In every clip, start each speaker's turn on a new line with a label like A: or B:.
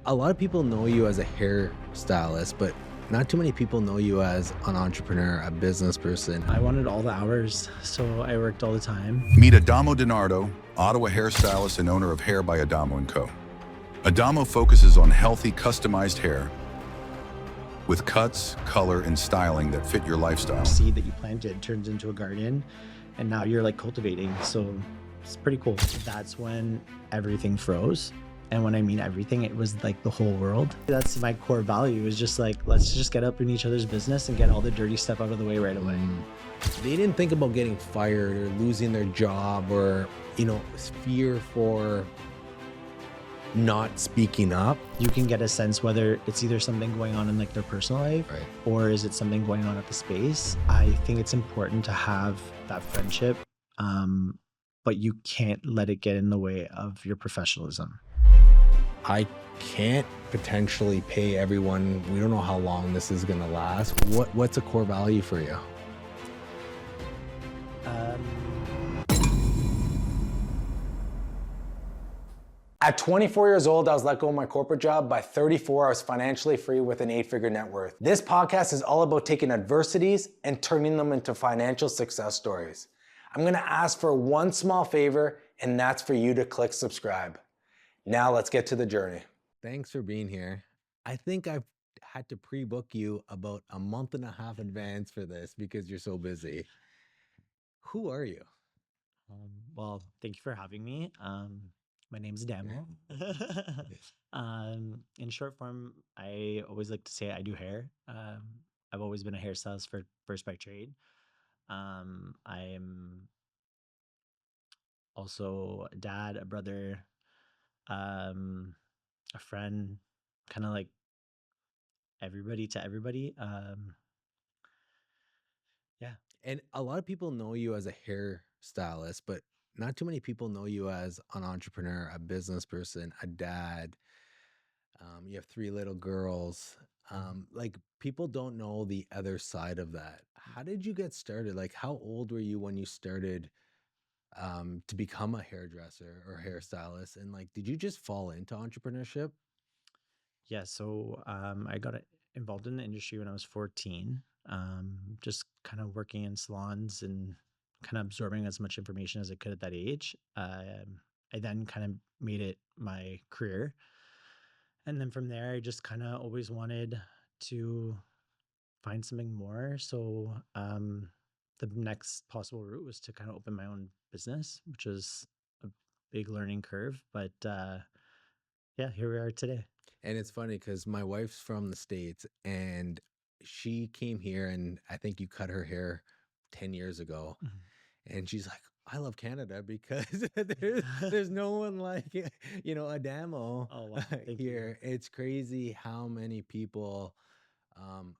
A: A lot of people know you as a hairstylist, but not too many people know you as an entrepreneur, a business person.
B: I wanted all the hours, so I worked all the time.
C: Meet Adamo DiNardo, Ottawa hairstylist and owner of Hair by Adamo Co. Adamo focuses on healthy, customized hair with cuts, color, and styling that fit your lifestyle.
B: Seed that you planted turns into a garden, and now you're like cultivating, so it's pretty cool. That's when everything froze. And when I mean everything, it was like the whole world. That's my core value, is just like, let's just get up in each other's business and get all the dirty stuff out of the way right away.
A: They didn't think about getting fired or losing their job or, fear for not speaking up.
B: You can get a sense whether it's either something going on in like their personal life,
A: Right.
B: or is it something going on at the space. I think it's important to have that friendship, but you can't let it get in the way of your professionalism.
A: I can't potentially pay everyone. We don't know how long this is going to last. What's a core value for you?
D: At 24 years old, I was let go of my corporate job. By 34, I was financially free with an 8-figure net worth. This podcast is all about taking adversities and turning them into financial success stories. I'm gonna ask for one small favor, and that's for you to click subscribe. Now let's get to the journey.
A: Thanks for being here. I think I've had to pre-book you about a month and a half advance for this because you're so busy. Who are you?
B: Well, thank you for having me. My name's Adamo. In short form, I always like to say I do hair. I've always been a hairstylist first by trade. I am also a dad, a brother, a friend, kind of like everybody to everybody. Yeah.
A: And a lot of people know you as a hairstylist, but not too many people know you as an entrepreneur, a business person, a dad. You have 3 little girls. Like, people don't know the other side of that. How did you get started? Like, how old were you when you started to become a hairdresser or hairstylist? And like, did you just fall into entrepreneurship?
B: Yeah, so I got involved in the industry when I was 14, just kind of working in salons and kind of absorbing as much information as I could at that age. I then kind of made it my career. And then from there, I just kind of always wanted to find something more. So the next possible route was to kind of open my own business, which was a big learning curve. But yeah, here we are today.
A: And it's funny because my wife's from the States and she came here and I think you cut her hair 10 years ago.
B: Mhm.
A: And she's like, I love Canada because there's no one like, Adamo
B: Oh, wow. Thank you.
A: here. It's crazy how many people, um,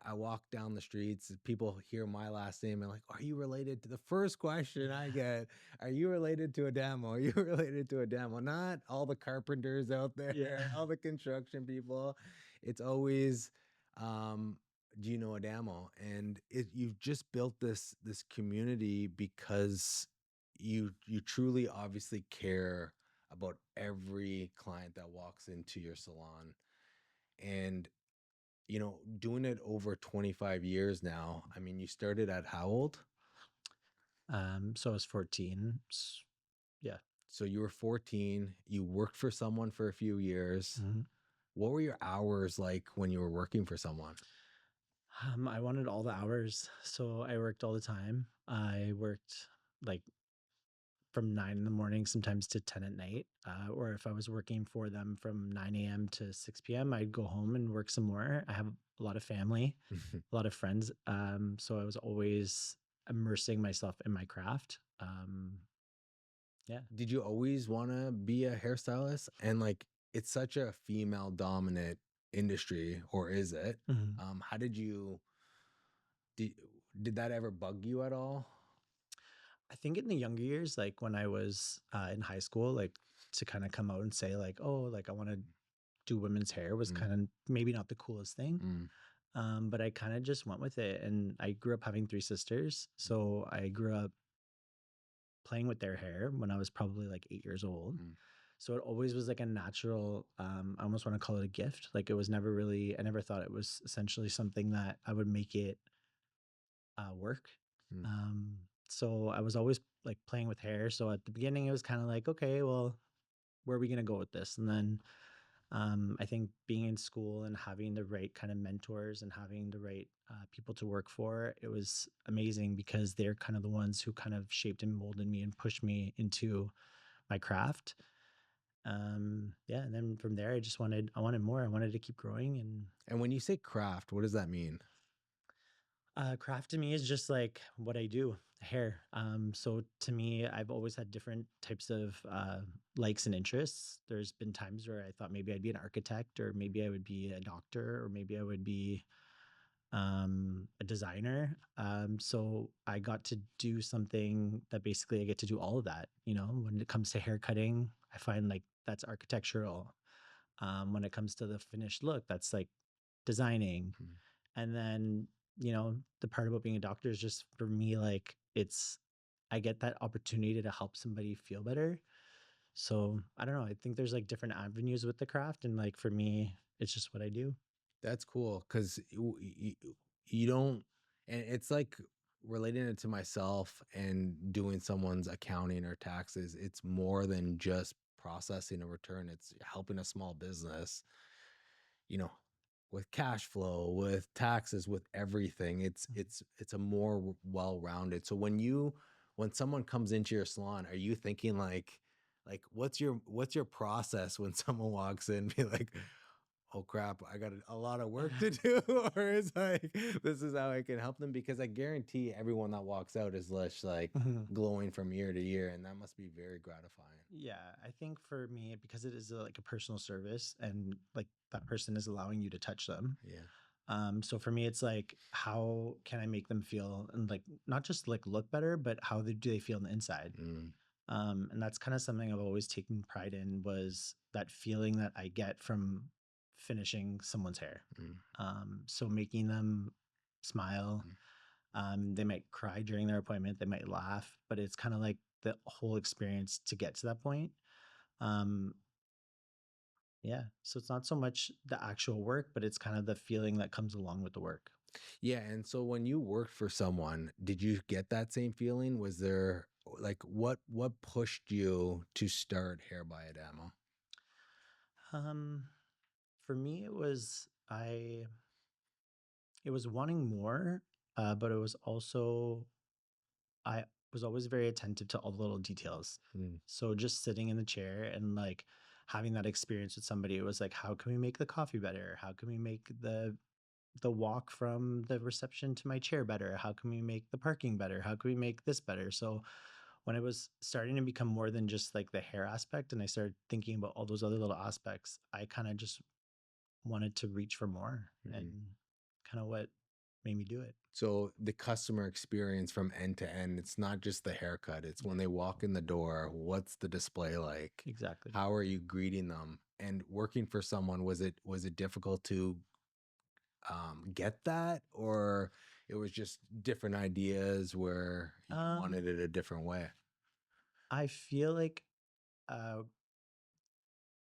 A: I walk down the streets, people hear my last name and like, are you related to the first question I get? Are you related to Adamo? Are you related to Adamo? Not all the carpenters out there,
B: Yeah.
A: all the construction people. It's always, do you know Adamo? And you've just built this community because you truly obviously care about every client that walks into your salon. And doing it over 25 years now. I mean, you started at how old?
B: So I was 14. Yeah.
A: So you were 14, you worked for someone for a few years.
B: Mhm.
A: What were your hours like when you were working for someone?
B: I wanted all the hours, so I worked all the time. I worked like from 9 in the morning, sometimes to 10 at night. Or if I was working for them from 9 a.m. to 6 p.m., I'd go home and work some more. I have a lot of family, a lot of friends. So I was always immersing myself in my craft. Yeah.
A: Did you always want to be a hairstylist? And like, it's such a female dominant industry, or is it?
B: Mhm.
A: How did, did that ever bug you at all?
B: I think in the younger years, like when I was in high school, like to kind of come out and say like, oh, like I want to do women's hair was
A: Mm,
B: kind of maybe not the coolest thing.
A: mm,
B: But I kind of just went with it. And I grew up having 3 sisters. So I grew up playing with their hair when I was probably like 8 years old.
A: mm.
B: So it always was like a natural, I almost want to call it a gift. Like it was never really, I never thought it was essentially something that I would make it work.
A: Mm.
B: Um, so I was always like playing with hair. So at the beginning, it was kind of like, okay, well, where are we going to go with this? And then I think being in school and having the right kind of mentors and having the right people to work for, it was amazing because they're kind of the ones who kind of shaped and molded me and pushed me into my craft. Yeah, and then from there, I wanted more. I wanted to keep growing, and
A: And when you say craft, what does that mean?
B: craft to me is just like what I do, hair. So to me, I've always had different types of likes and interests. There's been times where I thought maybe I'd be an architect, or maybe I would be a doctor, or maybe I would be a designer. So I got to do something that basically I get to do all of that. You know, when it comes to hair cutting, I find like that's architectural. When it comes to the finished look, that's like designing.
A: Mm.
B: And then, the part about being a doctor is just for me, like I get that opportunity to help somebody feel better. So I don't know. I think there's like different avenues with the craft. And like for me, it's just what I do.
A: That's cool because you don't, and it's like relating it to myself and doing someone's accounting or taxes. It's more than just processing a return, it's helping a small business, you know, with cash flow, with taxes, with everything. It's a more well-rounded. So when someone comes into your salon, are you thinking like what's your process when someone walks in and be like, oh crap, I got a lot of work to do, or is like this is how I can help them? Because I guarantee everyone that walks out is less like
B: Mhm.
A: glowing from year to year, and that must be very gratifying.
B: Yeah, I think for me, because it is like a personal service and like that person is allowing you to touch them.
A: Yeah.
B: So for me, it's like, how can I make them feel and like not just like look better, but do they feel on the inside?
A: Mm,
B: And that's kind of something I've always taken pride in, was that feeling that I get from finishing someone's hair.
A: mm,
B: So making them smile.
A: mm.
B: They might cry during their appointment, they might laugh, but it's kind of like the whole experience to get to that point. Um, yeah. So it's not so much the actual work, but it's kind of the feeling that comes along with the work.
A: Yeah, and so when you worked for someone, did you get that same feeling? Was there like what pushed you to start Hair by Adamo?
B: Um, for me, it was wanting more, but it was also I was always very attentive to all the little details.
A: Mm,
B: So just sitting in the chair and like having that experience with somebody, it was like, how can we make the coffee better? How can we make the walk from the reception to my chair better? How can we make the parking better? How can we make this better? So when it was starting to become more than just like the hair aspect and I started thinking about all those other little aspects, I kind of just wanted to reach for more, and
A: mhm.
B: kind of what made me do it.
A: So the customer experience from end to end, it's not just the haircut. It's
B: Yeah,
A: when they walk in the door, what's the display like?
B: exactly.
A: How are you greeting them? And working for someone, was it difficult to get that, or it was just different ideas where you
B: Um,
A: wanted it a different way?
B: I feel like uh,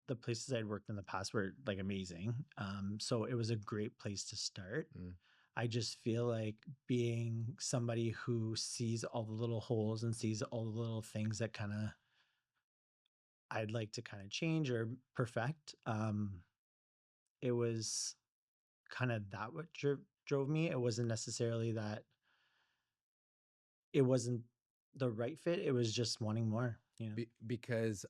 B: the places I'd worked in the past were like amazing. So it was a great place to start.
A: Mm,
B: I just feel like being somebody who sees all the little holes and sees all the little things that kind of I'd like to kind of change or perfect. It was kind of that what drove me. It wasn't necessarily that it wasn't the right fit. It was just wanting more, you know?
A: because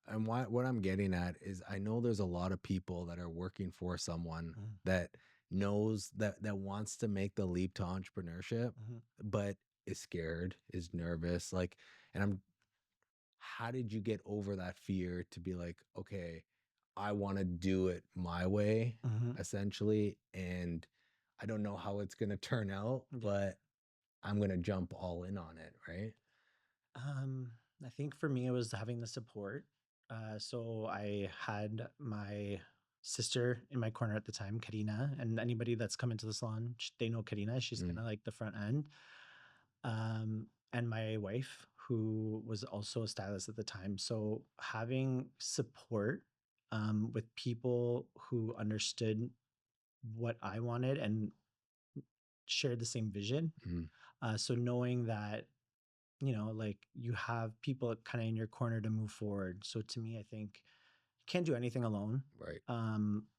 A: and what I'm getting at is I know there's a lot of people that are working for someone
B: Mhm,
A: that knows that wants to make the leap to entrepreneurship,
B: mhm.
A: but is scared, is nervous. Like, and how did you get over that fear to be like, okay, I want to do it my way,
B: Mhm.
A: essentially, and I don't know how it's gonna turn out,
B: Yeah.
A: but I'm gonna jump all in on it, right?
B: Um, I think for me, it was having the support. So I had my sister in my corner at the time, Karina, and anybody that's come into the salon, they know Karina. She's kind
A: Mm,
B: of like the front end. And my wife, who was also a stylist at the time. So having support with people who understood what I wanted and shared the same vision.
A: Mhm.
B: So knowing that, like you have people kind of in your corner to move forward. So to me, I think you can't do anything alone.
A: Right.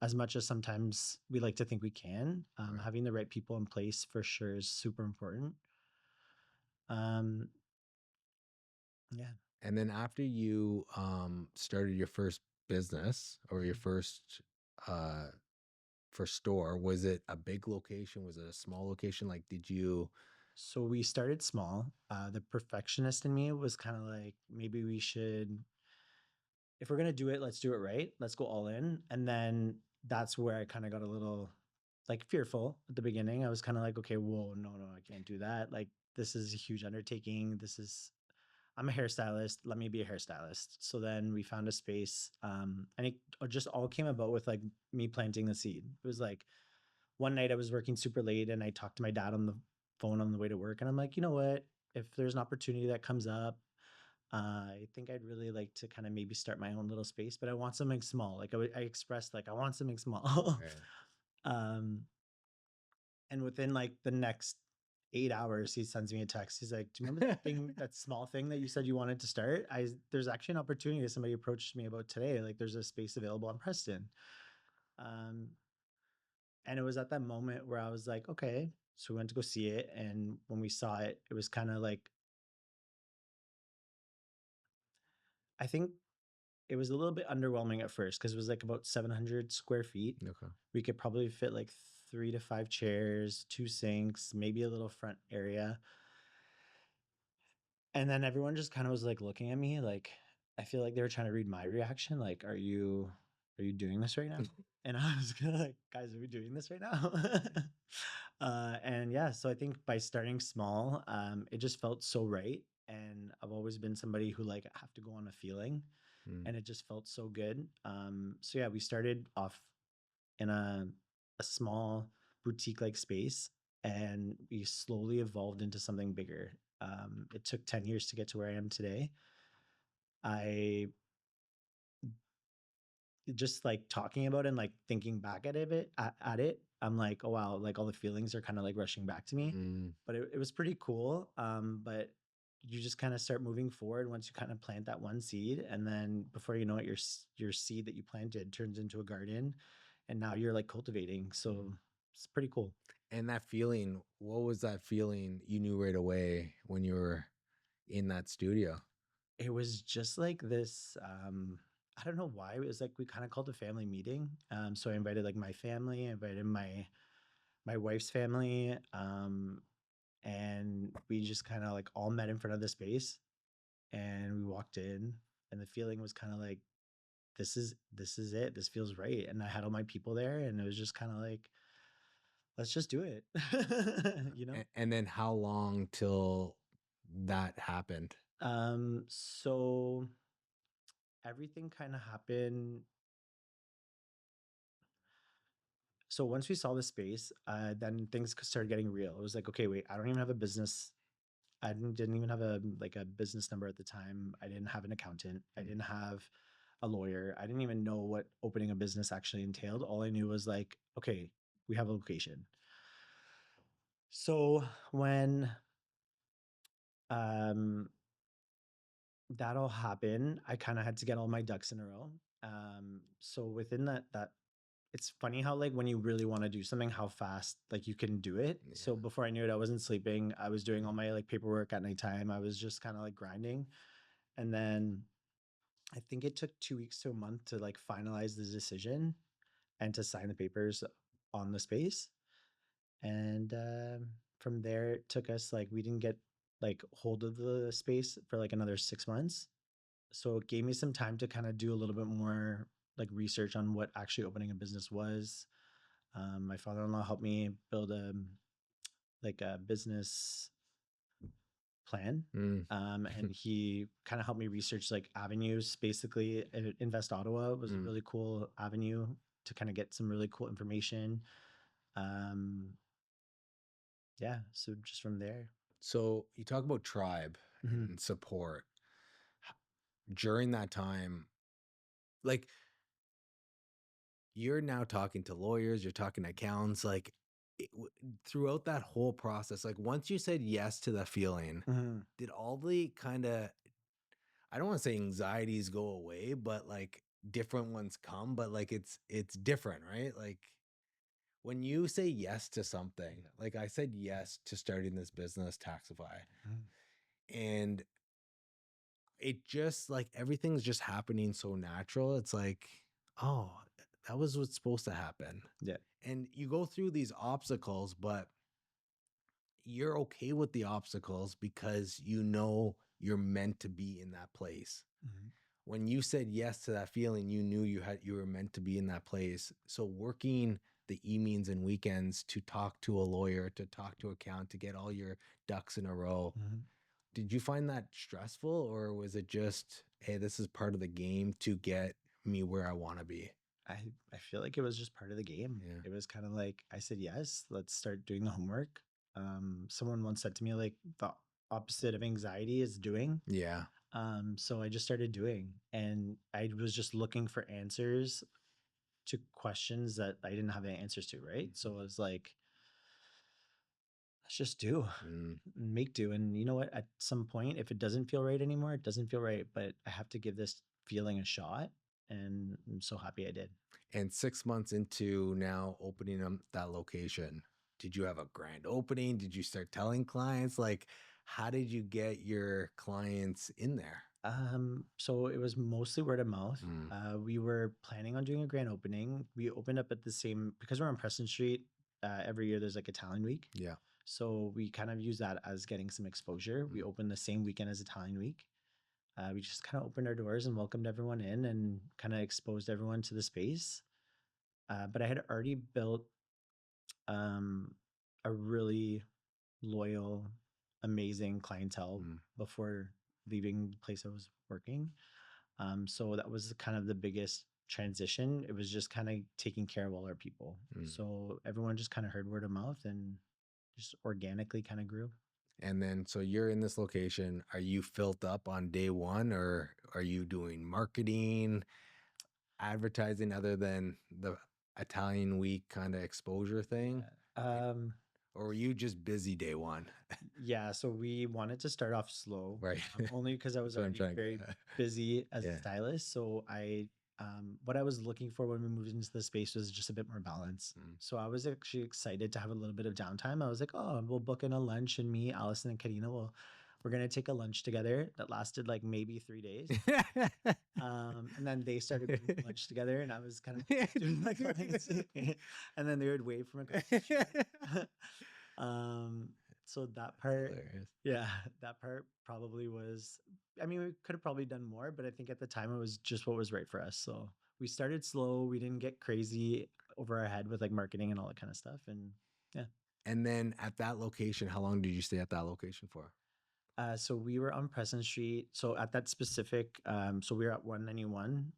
B: As much as sometimes we like to think we can,
A: Right.
B: having the right people in place for sure is super important. Um, yeah.
A: And then after you started your first business or your uh first store, was it a big location? Was it a small location? Like, did you?
B: So we started small. The perfectionist in me was kind of like, maybe we should, if we're gonna do it, let's do it right. Let's go all in. And then that's where I kind of got a little like fearful at the beginning. I was kind of like, okay, whoa, no, no, I can't do that. Like, this is a huge undertaking. I'm a hairstylist. Let me be a hairstylist. So then we found a space, and it just all came about with like me planting the seed. It was like one night I was working super late and I talked to my dad on the phone on the way to work, and I'm like, you know what? If there's an opportunity that comes up, I think I'd really like to kind of maybe start my own little space, but I want something small. Like I expressed, like I want something small.
A: Right.
B: um, and within like the next 8 hours, he sends me a text. He's like, "Do you remember that thing, that small thing that you said you wanted to start? There's actually an opportunity that somebody approached me about today. Like, there's a space available on Preston." Um, and it was at that moment where I was like, "Okay." So we went to go see it, and when we saw it, it was kind of like, I think it was a little bit underwhelming at first because it was like about 700 square feet.
A: Okay.
B: We could probably fit like 3 to 5 chairs, 2 sinks, maybe a little front area. And then everyone just kind of was like looking at me like, I feel like they were trying to read my reaction. Like, are you doing this right now? And I was kind of like, guys, are we doing this right now? And yeah, so I think by starting small, it just felt so right. And I've always been somebody who like have to go on a feeling,
A: Mm.
B: and it just felt so good. So yeah, we started off in a small boutique like space, and we slowly evolved into something bigger. It took 10 years to get to where I am today. I just like talking about it and like thinking back at it, I'm like, oh wow, like all the feelings are kind of like rushing back to me.
A: Mm.
B: But it was pretty cool. But you just kind of start moving forward once you kind of plant that one seed, and then before you know it, your seed that you planted turns into a garden, and now you're like cultivating. So it's pretty cool.
A: And that feeling, what was that feeling you knew right away when you were in that studio?
B: It was just like this. I don't know why. It was like we kind of called a family meeting. So I invited like my family, I invited my wife's family, and we just kind of like all met in front of the space, and we walked in, and the feeling was kind of like, this is it. This feels right. And I had all my people there, and it was just kind of like, let's just do it. you know.
A: And then how long till that happened?
B: So everything kind of happened. So once we saw the space, then things started getting real. It was like, okay, wait, I don't even have a business. I didn't even have a business number at the time. I didn't have an accountant. I
A: Mm.
B: didn't have a lawyer. I didn't even know what opening a business actually entailed. All I knew was like, okay, we have a location. So when um, that all happened, I kind of had to get all my ducks in a row. So within that it's funny how like when you really want to do something, how fast like you can do it.
A: Yeah.
B: So before I knew it, I wasn't sleeping. I was doing all my like paperwork at nighttime. I was just kind of like grinding. And then I think it took 2 weeks to a month to like finalize the decision and to sign the papers on the space. And from there, it took us like, we didn't get like hold of the space for like another 6 months. So it gave me some time to kind of do a little bit more like research on what actually opening a business was. My father-in-law helped me build like a business plan.
A: Mm.
B: And he kind of helped me research like avenues. Basically, Invest Ottawa was a
A: Mm.
B: really cool avenue to kind of get some really cool information. Um, yeah, so just from there.
A: So you talk about tribe,
B: Mhm.
A: and support during that time. Like, you're now talking to lawyers, you're talking to accountants, like throughout that whole process, like once you said yes to the feeling,
B: Mhm.
A: did all the kind of, I don't want to say anxieties go away, but like different ones come, but like it's different, right? Like when you say yes to something, like I said yes to starting this business, Taxify,
B: Mhm.
A: and it just like everything's just happening so natural. It's like, oh, that was what's supposed to happen.
B: Yeah.
A: And you go through these obstacles, but you're okay with the obstacles because you know you're meant to be in that place.
B: Mhm.
A: When you said yes to that feeling, you knew you were meant to be in that place. So working the evenings and weekends to talk to a lawyer, to talk to account, to get all your ducks in a row.
B: Mhm.
A: Did you find that stressful, or was it just, hey, this is part of the game to get me where I want to be?
B: I I feel like it was just part of the game.
A: Yeah.
B: It was kind of like I said yes, let's start doing the homework. Someone once said to me like the opposite of anxiety is doing.
A: Yeah.
B: So I just started doing, and I was just looking for answers to questions that I didn't have the answers to, right? So I was like, let's just do,
A: Mm.
B: make do. And you know what? At some point, if it doesn't feel right anymore, it doesn't feel right, but I have to give this feeling a shot. And I'm so happy I did.
A: And 6 months into now opening up that location, did you have a grand opening? Did you start telling clients? Like, how did you get your clients in there?
B: So it was mostly word of mouth.
A: Mm.
B: We were planning on doing a grand opening. We opened up at the same, because we're on Preston Street. Every year there's like Italian week.
A: Yeah.
B: So we kind of use that as getting some exposure. We opened the same weekend as Italian week. We just kind of opened our doors and welcomed everyone in and kind of exposed everyone to the space. But I had already built um, a really loyal, amazing clientele
A: Mm.
B: before leaving the place I was working. So that was kind of the biggest transition. It was just kind of taking care of all our people.
A: Mm.
B: So everyone just kind of heard word of mouth and just organically kind of grew.
A: And then, so you're in this location. Are you filled up on day one, or are you doing marketing, advertising other than the Italian week kind of exposure thing?
B: Yeah.
A: Or were you just busy day one?
B: Yeah, so we wanted to start off slow,
A: Right.
B: only because I was
A: That's what I'm
B: already
A: trying to
B: very
A: get at.
B: busy as a
A: Yeah.
B: stylist. So what I was looking for when we moved into the space was just a bit more balance.
A: Mm.
B: So I was actually excited to have a little bit of downtime. I was like, oh, we'll book in a lunch, and me, Allison, and Karina we're gonna take a lunch together. That lasted like maybe 3 days. And then they started going to lunch together, and I was kind of doing my clients, and then they would wave from across the street. So that part,
A: Hilarious.
B: yeah, that part probably was, I mean, we could have probably done more, but I think at the time it was just what was right for us. So we started slow. We didn't get crazy over our head with like marketing and all that kind of stuff. And yeah.
A: And then at that location, how long did you stay at that location for?
B: So we were on Preston Street. So at that specific, so we were at 191,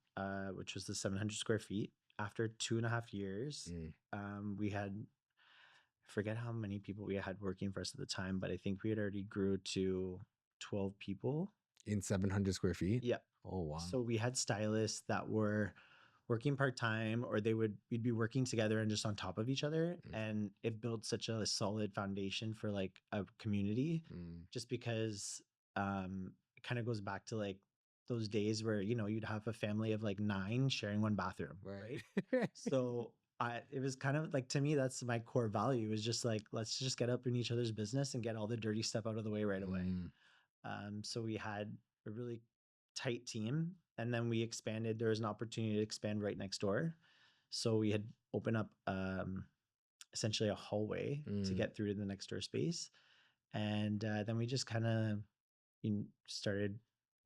B: which was the 700 square feet. After 2.5 years,
A: Mm.
B: we had, I forget how many people we had working for us at the time, but I think we had already grew to 12 people.
A: In 700 square feet?
B: Yeah.
A: Oh, wow.
B: So we had stylists that were working part-time, or we'd be working together and just on top of each other.
A: Mm.
B: And it built such a solid foundation for like a community,
A: Mm.
B: just because it kind of goes back to like those days where, you'd have a family of like 9 sharing one bathroom, right?
A: Right.
B: So it was kind of like, to me, that's my core value, is just like, let's just get up in each other's business and get all the dirty stuff out of the way right away.
A: Mm.
B: So we had a really tight team, and then we expanded. There was an opportunity to expand right next door. So we had opened up essentially a hallway to
A: Mm.
B: get through to the next door space. And then we just kind of started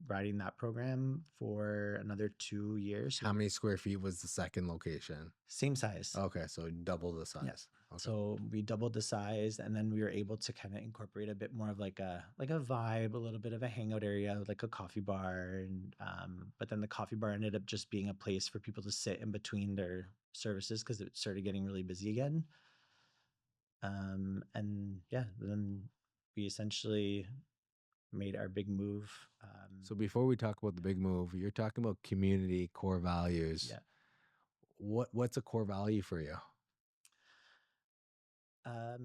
B: riding that program for another 2 years.
A: How many square feet was the second location?
B: Same size.
A: Okay, so double the size.
B: Yeah.
A: Okay.
B: So we doubled the size, and then we were able to kind of incorporate a bit more of like a vibe, a little bit of a hangout area, like a coffee bar. And but then the coffee bar ended up just being a place for people to sit in between their services, because it started getting really busy again. And yeah, then we essentially made our big move.
A: So before we talk about the big move, you're talking about community core values.
B: Yeah.
A: What's a core value for you?
B: A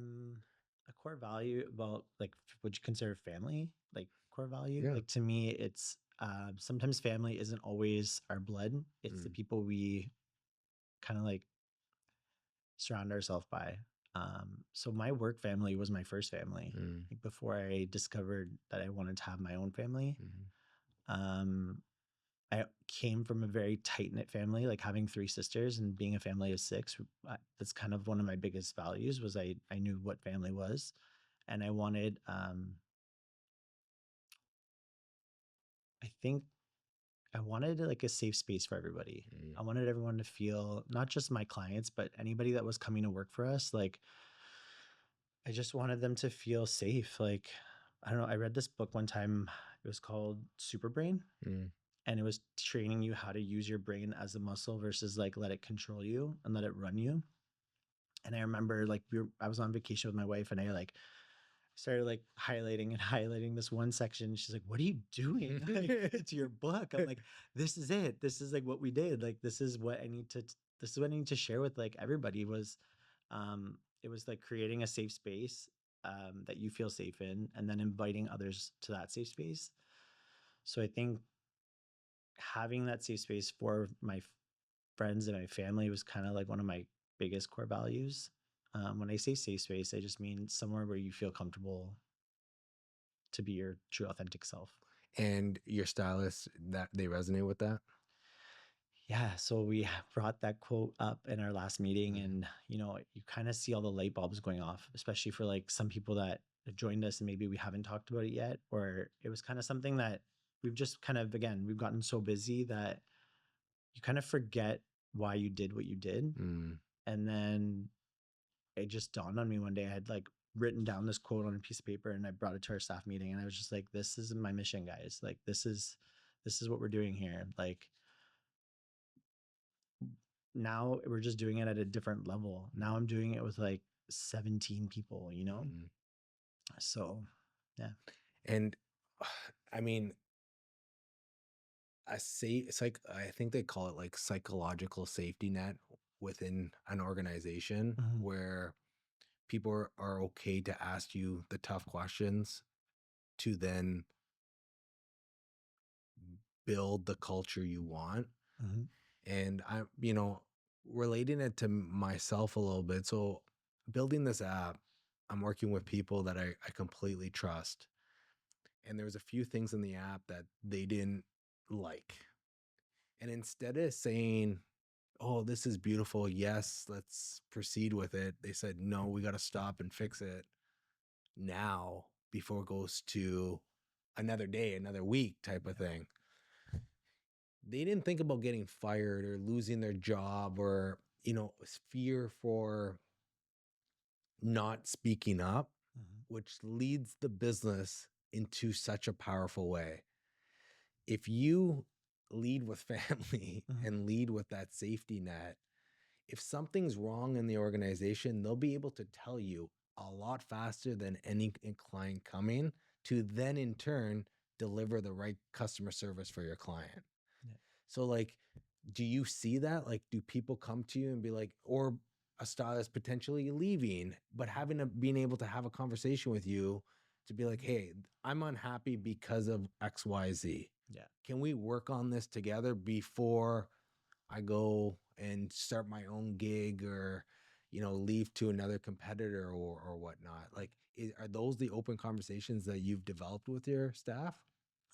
B: core value, well, like, would you consider family like core value?
A: Yeah.
B: Like, to me, it's sometimes family isn't always our blood. It's the people we kind of like surround ourselves by. So my work family was my first family. Like, before I discovered that I wanted to have my own family. Um, I came from a very tight knit family, like having 3 sisters and being a family of 6. That's kind of one of my biggest values, was I knew what family was, and I wanted, I think I wanted like a safe space for everybody. I wanted everyone to feel, not just my clients, but anybody that was coming to work for us. Like, I just wanted them to feel safe. Like, I don't know. I read this book one time. It was called Super Brain, and it was training you how to use your brain as a muscle versus like let it control you and let it run you. And I remember, like, I was on vacation with my wife, and I like started like highlighting and highlighting this one section. She's like, "What are you doing?" Like, it's your book. I'm like, "This is it. This is like what we did. Like, this is what I need to. This is what I need to share with like everybody." It was like creating a safe space that you feel safe in, and then inviting others to that safe space. So I think having that safe space for my friends and my family was kind of like one of my biggest core values. When I say safe space, I just mean somewhere where you feel comfortable to be your true authentic self.
A: And your stylists, that they resonate with that?
B: Yeah, so we brought that quote up in our last meeting, and you kind of see all the light bulbs going off, especially for like some people that joined us and maybe we haven't talked about it yet, or it was kind of something that we've just kind of, again, we've gotten so busy that you kind of forget why you did what you did. And then it just dawned on me one day. I had like written down this quote on a piece of paper, and I brought it to our staff meeting, and I was just like, "This is my mission, guys. Like, this is what we're doing here. Like, now we're just doing it at a different level. Now I'm doing it with like 17 people, you know?" So, yeah.
A: And I mean, it's like, I think they call it like psychological safety net within an organization, where people are okay to ask you the tough questions to then build the culture you want. And I'm, relating it to myself a little bit. So building this app, I'm working with people that I completely trust. And there was a few things in the app that they didn't like. And instead of saying, "Oh, this is beautiful, yes, let's proceed with it," they said, "No, we got to stop and fix it now before it goes to another day, another week," type of thing. They didn't think about getting fired or losing their job, or, fear for not speaking up, which leads the business into such a powerful way. If you lead with family and lead with that safety net, if something's wrong in the organization, they'll be able to tell you a lot faster than any client coming, to then in turn deliver the right customer service for your client.
B: Yeah.
A: So like, do you see that? Like, do people come to you and be like, or a stylist potentially leaving, but being able to have a conversation with you to be like, "Hey, I'm unhappy because of XYZ.
B: Yeah.
A: Can we work on this together before I go and start my own gig, or, leave to another competitor or whatnot?" Like, are those the open conversations that you've developed with your staff?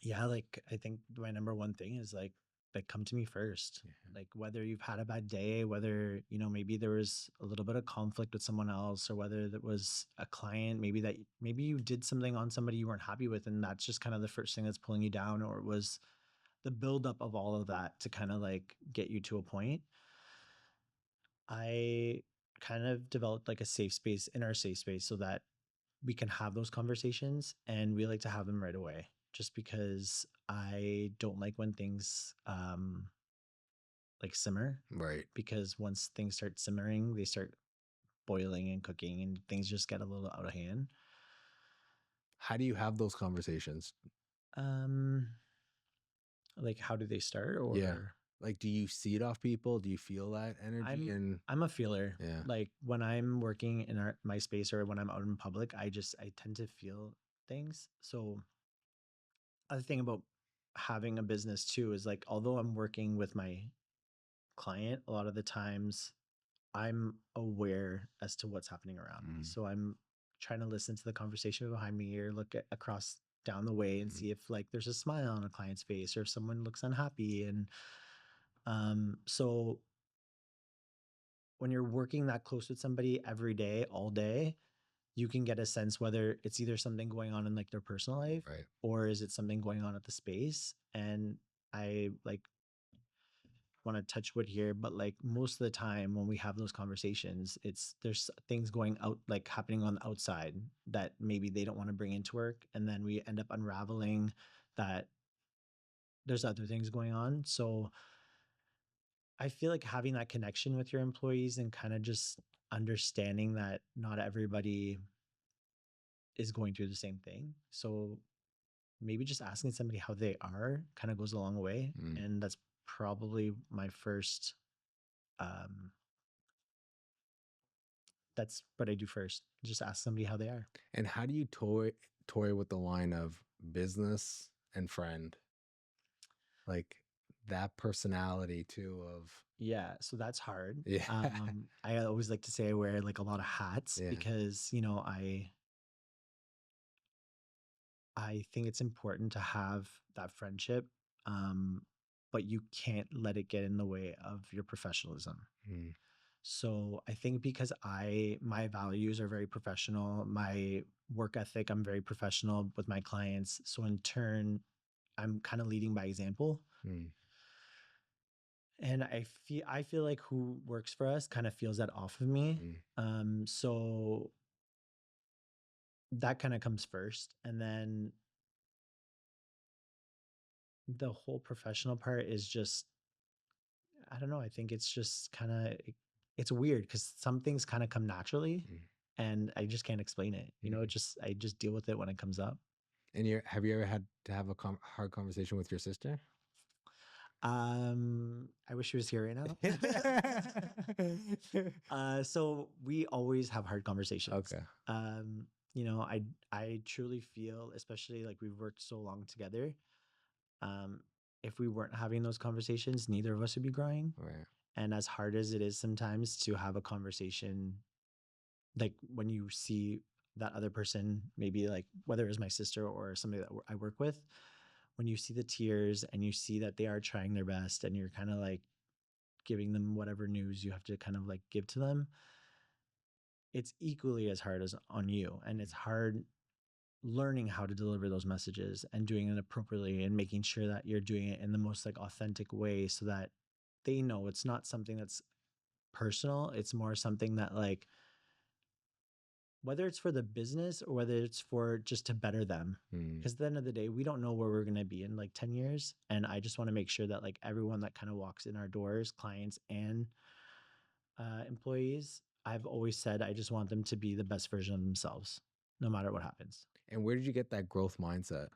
B: Yeah, like, I think my number one thing is like come to me first. Like, whether you've had a bad day, whether, maybe there was a little bit of conflict with someone else, or whether there was a client, maybe you did something on somebody you weren't happy with, and that's just kind of the first thing that's pulling you down, or it was the buildup of all of that to kind of like get you to a point. I kind of developed like a safe space in our safe space so that we can have those conversations, and we like to have them right away, just because I don't like when things like simmer,
A: Right.
B: because once things start simmering, they start boiling and cooking, and things just get a little out of hand.
A: How do you have those conversations?
B: Um, like how do they start?
A: Yeah.
B: Or
A: Like, do you see it off people? Do you feel that energy?
B: I'm
A: And
B: I'm a feeler.
A: yeah,
B: Like when I'm working in my space or when I'm out in public, I tend to feel things. So other thing about having a business too is like although I'm working with my client, a lot of the times I'm aware as to what's happening around me.
A: Mm.
B: So I'm trying to listen to the conversation behind me or look at across down the way and see if like there's a smile on a client's face or if someone looks unhappy. And so when you're working that close with somebody every day, all day, you can get a sense whether it's either something going on in like their personal life
A: right.
B: or is it something going on at the space. And I like want to touch wood here, but like most of the time when we have those conversations, there's things going out like happening on the outside that maybe they don't want to bring into work. And then we end up unraveling that there's other things going on. So I feel like having that connection with your employees and kind of just understanding that not everybody is going through the same thing. So maybe just asking somebody how they are kind of goes a long way.
A: Mm.
B: And that's probably my first um that's what I do first. Just ask somebody how they are.
A: And how do you toy with the line of business and friend? Like that personality too of
B: Yeah, so that's hard.
A: yeah.
B: I always like to say I wear like a lot of hats
A: Yeah.
B: because, you know, I think it's important to have that friendship, but you can't let it get in the way of your professionalism.
A: Mm.
B: So I think because my values are very professional, my work ethic, I'm very professional with my clients. So in turn, I'm kind of leading by example.
A: Mm.
B: And I feel like who works for us kind of feels that off of me.
A: Mm.
B: So that kind of comes first. And then the whole professional part is just, I don't know. I think it's just kind of, it's weird because some things kind of come naturally
A: Mm.
B: and I just can't explain it. You know,
A: Mm.
B: I just deal with it when it comes up.
A: And have you ever had to have a hard conversation with your sister?
B: I wish she was here right now. So we always have hard conversations.
A: Okay.
B: You know, I truly feel, especially like we've worked so long together, um, if we weren't having those conversations, neither of us would be growing.
A: Right.
B: And as hard as it is sometimes to have a conversation, like when you see that other person, maybe like whether it was my sister or somebody that I work with, when you see the tears and you see that they are trying their best and you're kind of like giving them whatever news you have to kind of like give to them, it's equally as hard as on you. And it's hard learning how to deliver those messages and doing it appropriately and making sure that you're doing it in the most like authentic way so that they know it's not something that's personal. It's more something that like whether it's for the business or whether it's for just to better them.
A: Mm.
B: Because at the end of the day, we don't know where we're going to be in like 10 years. And I just want to make sure that like everyone that kind of walks in our doors, clients and employees, I've always said I just want them to be the best version of themselves, no matter what happens.
A: And where did you get that growth mindset?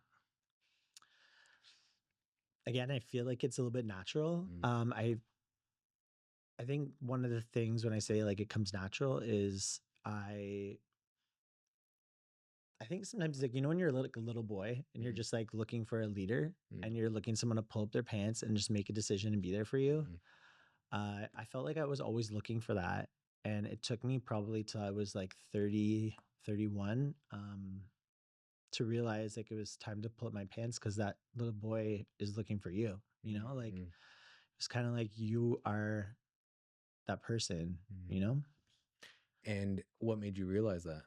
B: Again, I feel like it's a little bit natural.
A: Mm.
B: I think one of the things when I say like it comes natural is I think sometimes like you know when you're like a little boy and you're
A: Mm.
B: just like looking for a leader
A: Mm.
B: and you're looking someone to pull up their pants and just make a decision and be there for you.
A: Mm.
B: I felt like I was always looking for that, and it took me probably till I was like 30, 31 to realize like it was time to pull up my pants because that little boy is looking for you. You know, like
A: Mm.
B: it's kind of like you are that person.
A: Mm.
B: You know.
A: And what made you realize that?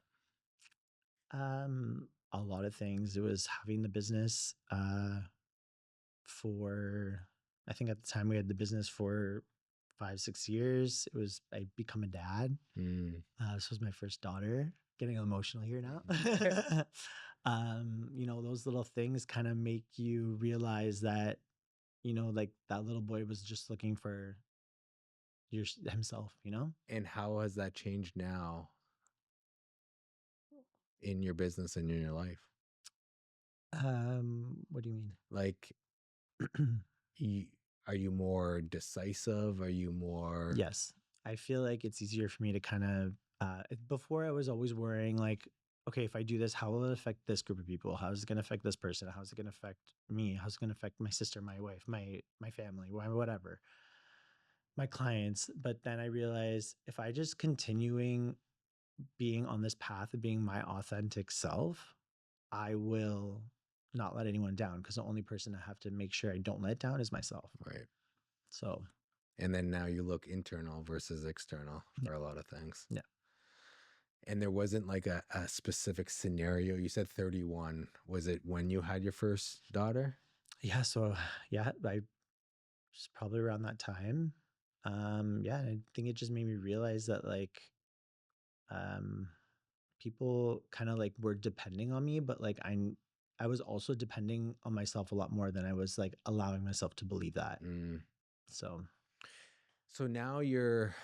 B: A lot of things. It was having the business for, I think at the time we had the business for 5, 6 years. It was, I become a dad.
A: Mm.
B: This was my first daughter. Getting emotional here now. You know, those little things kind of make you realize that, you know, like that little boy was just looking for himself, you know?
A: And how has that changed now in your business and in your life?
B: What do you
A: Like,
B: mean?
A: you, are you more decisive? Are you more
B: Yes. I feel like it's easier for me to kind of before I was always worrying like, okay, if I do this, how will it affect this group of people? How is it going to affect this person? How is it going to affect me? How's it going to affect my sister, my wife, my family, whatever, my clients? But then I realized if I just continuing being on this path of being my authentic self, I will not let anyone down because the only person I have to make sure I don't let down is myself.
A: right?
B: So,
A: And then now you look internal versus external
B: yeah.
A: for a lot of things.
B: Yeah.
A: And there wasn't like a specific scenario. You said 31. Was it when you had your first daughter?
B: Yeah. So, yeah, I was probably around that time. Yeah. I think it just made me realize that like, um, people kind of like were depending on me, but like I was also depending on myself a lot more than I was like allowing myself to believe that.
A: Mm.
B: So,
A: So now you're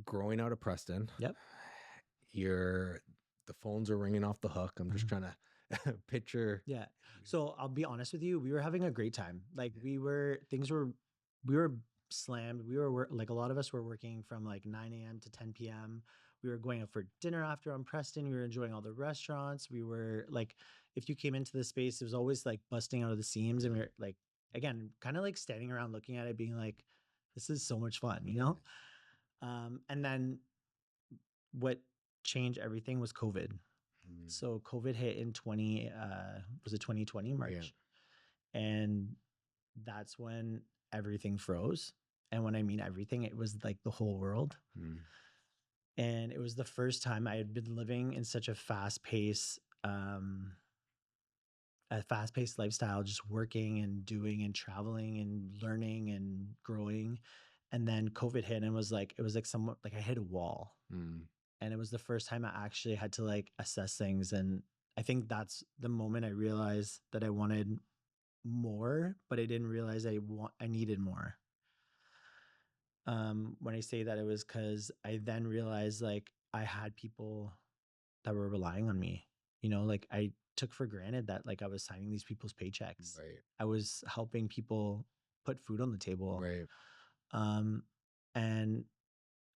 A: growing out of Preston.
B: yep.
A: The phones are ringing off the hook. I'm just
B: Mhm.
A: trying to picture.
B: Yeah. So I'll be honest with you, we were having a great time. Like we were slammed. We were like a lot of us were working from like 9 a.m. to 10 p.m. We were going out for dinner after on Preston. We were enjoying all the restaurants. We were like, if you came into the space, it was always like busting out of the seams. And we were like, again, kind of like standing around looking at it, being like, this is so much fun, you know? And then what changed everything was COVID.
A: Mm.
B: So COVID hit in 2020
A: Yeah.
B: March. And that's when everything froze. And when I mean everything, it was like the whole world.
A: Mm.
B: And it was the first time I had been living in such a fast paced lifestyle, just working and doing and traveling and learning and growing. And then COVID hit and it was like somewhat like I hit a wall.
A: Mm.
B: And it was the first time I actually had to like assess things. And I think that's the moment I realized that I wanted more, but I didn't realize I needed more. When I say that, it was because I then realized like I had people that were relying on me. You know, like I took for granted that like I was signing these people's paychecks.
A: Right.
B: I was helping people put food on the table.
A: Right.
B: Um, and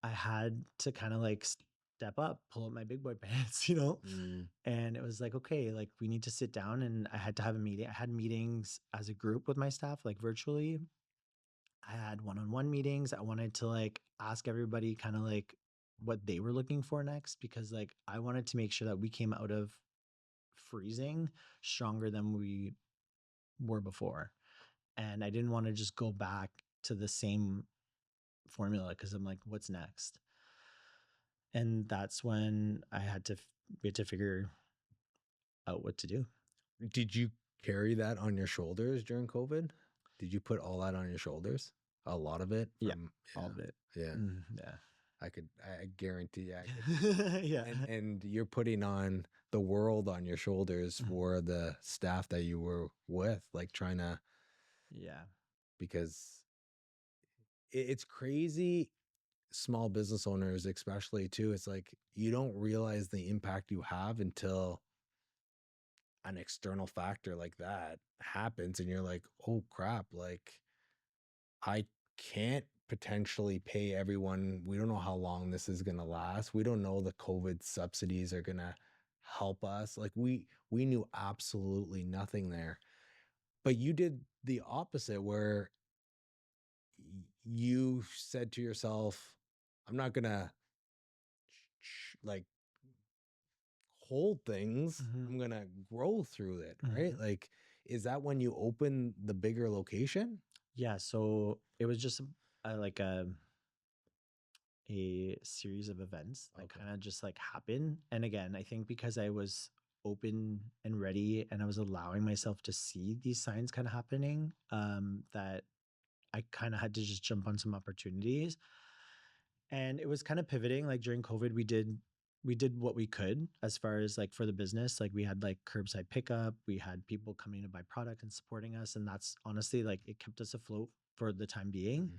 B: I had to kind of like step up, pull up my big boy pants, you know?
A: Mm.
B: And it was like, okay, like we need to sit down and I had to have a meeting. I had meetings as a group with my staff, like virtually. I had one-on-one meetings. I wanted to like ask everybody kind of like what they were looking for next because like I wanted to make sure that we came out of freezing stronger than we were before. And I didn't want to just go back to the same formula because I'm like, what's next? And that's when we had to figure out what to do.
A: Did you carry that on your shoulders during COVID? Did you put all that on your shoulders? A lot of it?
B: Yeah,
A: From,
B: all of it.
A: yeah.
B: Yeah.
A: I guarantee I could.
B: Yeah.
A: And you're putting on the world on your shoulders for the staff that you were with, like trying to,
B: Yeah.
A: because it's crazy. Small business owners, especially too, it's like you don't realize the impact you have until an external factor like that happens and you're like, oh crap, like I can't potentially pay everyone. We don't know how long this is going to last. We don't know the COVID subsidies are going to help us. Like we knew absolutely nothing there. But you did the opposite where you said to yourself, I'm not going to like hold things.
B: Mhm.
A: I'm going to grow through it, right?
B: Mhm.
A: Like is that when you open the bigger location?
B: Yeah. So it was just like a series of events that
A: Okay.
B: kind of just like happened. And again, I think because I was open and ready and I was allowing myself to see these signs kind of happening, that I kind of had to just jump on some opportunities. And it was kind of pivoting. Like during COVID, we did what we could as far as like for the business. Like we had like curbside pickup, we had people coming to buy product and supporting us. And that's honestly like it kept us afloat for the time being.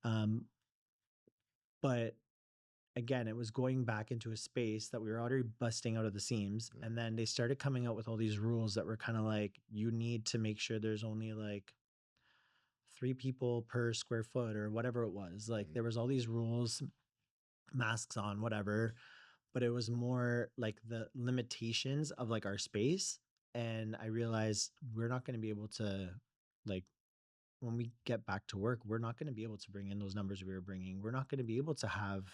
A: Mhm.
B: Um, but again, it was going back into a space that we were already busting out of the seams. And then they started coming out with all these rules that were kind of like, you need to make sure there's only like 3 people per square foot or whatever it was. Like there was all these rules, masks on, whatever, but it was more like the limitations of like our space. And I realized we're not going to be able to, like, when we get back to work, we're not going to be able to bring in those numbers we were bringing. We're not going to be able to have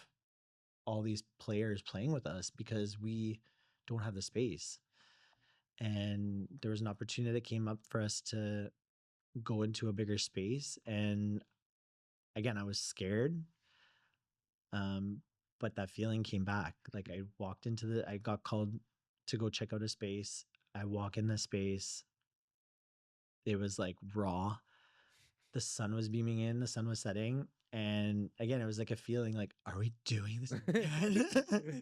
B: all these players playing with us because we don't have the space. And there was an opportunity that came up for us to go into a bigger space. And again, I was scared. But that feeling came back. Like I got called to go check out a space. I walk in the space. It was like raw. The sun was beaming in, the sun was setting. And again, it was like a feeling like, are we doing this again?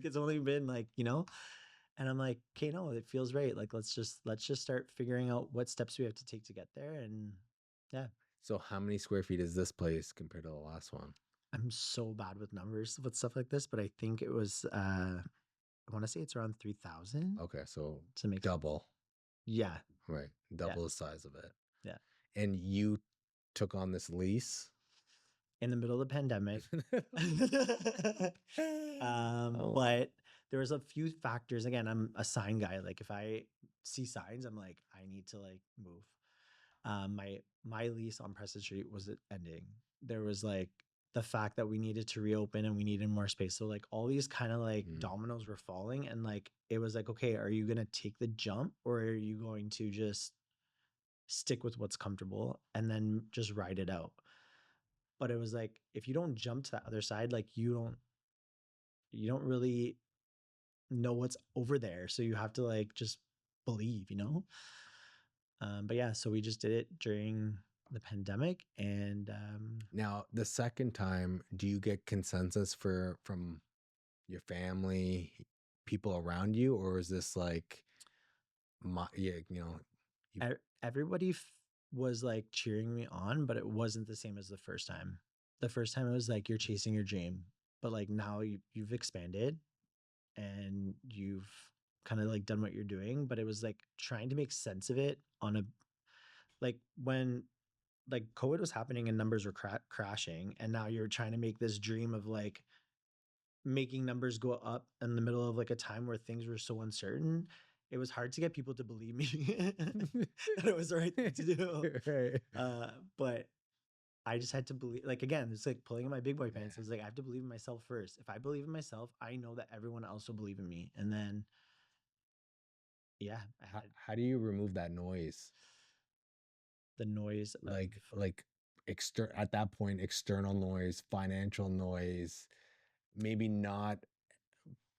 B: It's only been like, and I'm like, okay, no, it feels right. Like, let's just start figuring out what steps we have to take to get there. And yeah.
A: So how many square feet is this place compared to the last one?
B: I'm so bad with numbers with stuff like this, but I think it was, I want to say it's around 3,000.
A: Okay. So
B: to make
A: double.
B: Yeah.
A: Right. Double the size of it.
B: Yeah.
A: And you took on this lease
B: in the middle of the pandemic.
A: Oh.
B: But there was a few factors. Again, I'm a sign guy. Like if I see signs, I'm like, I need to like move. My lease on Preston Street was ending. There was like the fact that we needed to reopen and we needed more space. So like all these kind of like dominoes were falling, and like it was like, okay, are you gonna take the jump or are you going to just stick with what's comfortable and then just ride it out? But it was like, if you don't jump to that other side, like you don't really know what's over there. So you have to like just believe, But yeah, so we just did it during the pandemic. And
A: now the second time, do you get consensus from your family, people around you, or is this like
B: everybody was like cheering me on, but it wasn't the same as the first time. The first time it was like, you're chasing your dream, but like now you've expanded and you've kind of like done what you're doing. But it was like trying to make sense of it on a, like when like COVID was happening and numbers were crashing, and now you're trying to make this dream of like making numbers go up in the middle of like a time where things were so uncertain. It was hard to get people to believe me that it was the right thing to do.
A: Right.
B: But I just had to believe, like, again, it's like pulling in my big boy pants. It's like, I have to believe in myself first. If I believe in myself, I know that everyone else will believe in me. And then, yeah.
A: How do you remove that noise?
B: The noise.
A: Like at that point, external noise, financial noise, maybe not.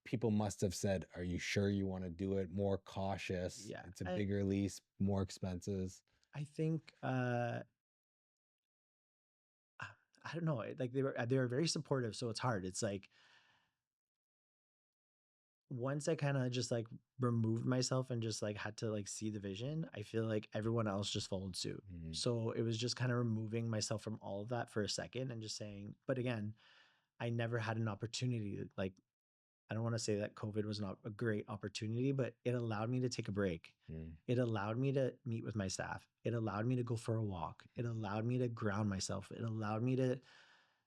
A: People must have said, are you sure you want to do it? More cautious.
B: Yeah.
A: It's a bigger lease, more expenses.
B: I think, I don't know. Like they were very supportive. So it's hard. It's like, once I kind of just like removed myself and just like had to like see the vision, I feel like everyone else just followed suit. So it was just kind of removing myself from all of that for a second and just saying, but again, I never had an opportunity. Like, I don't want to say that COVID was not a great opportunity, but it allowed me to take a break. It allowed me to meet with my staff. It allowed me to go for a walk. It allowed me to ground myself. It allowed me to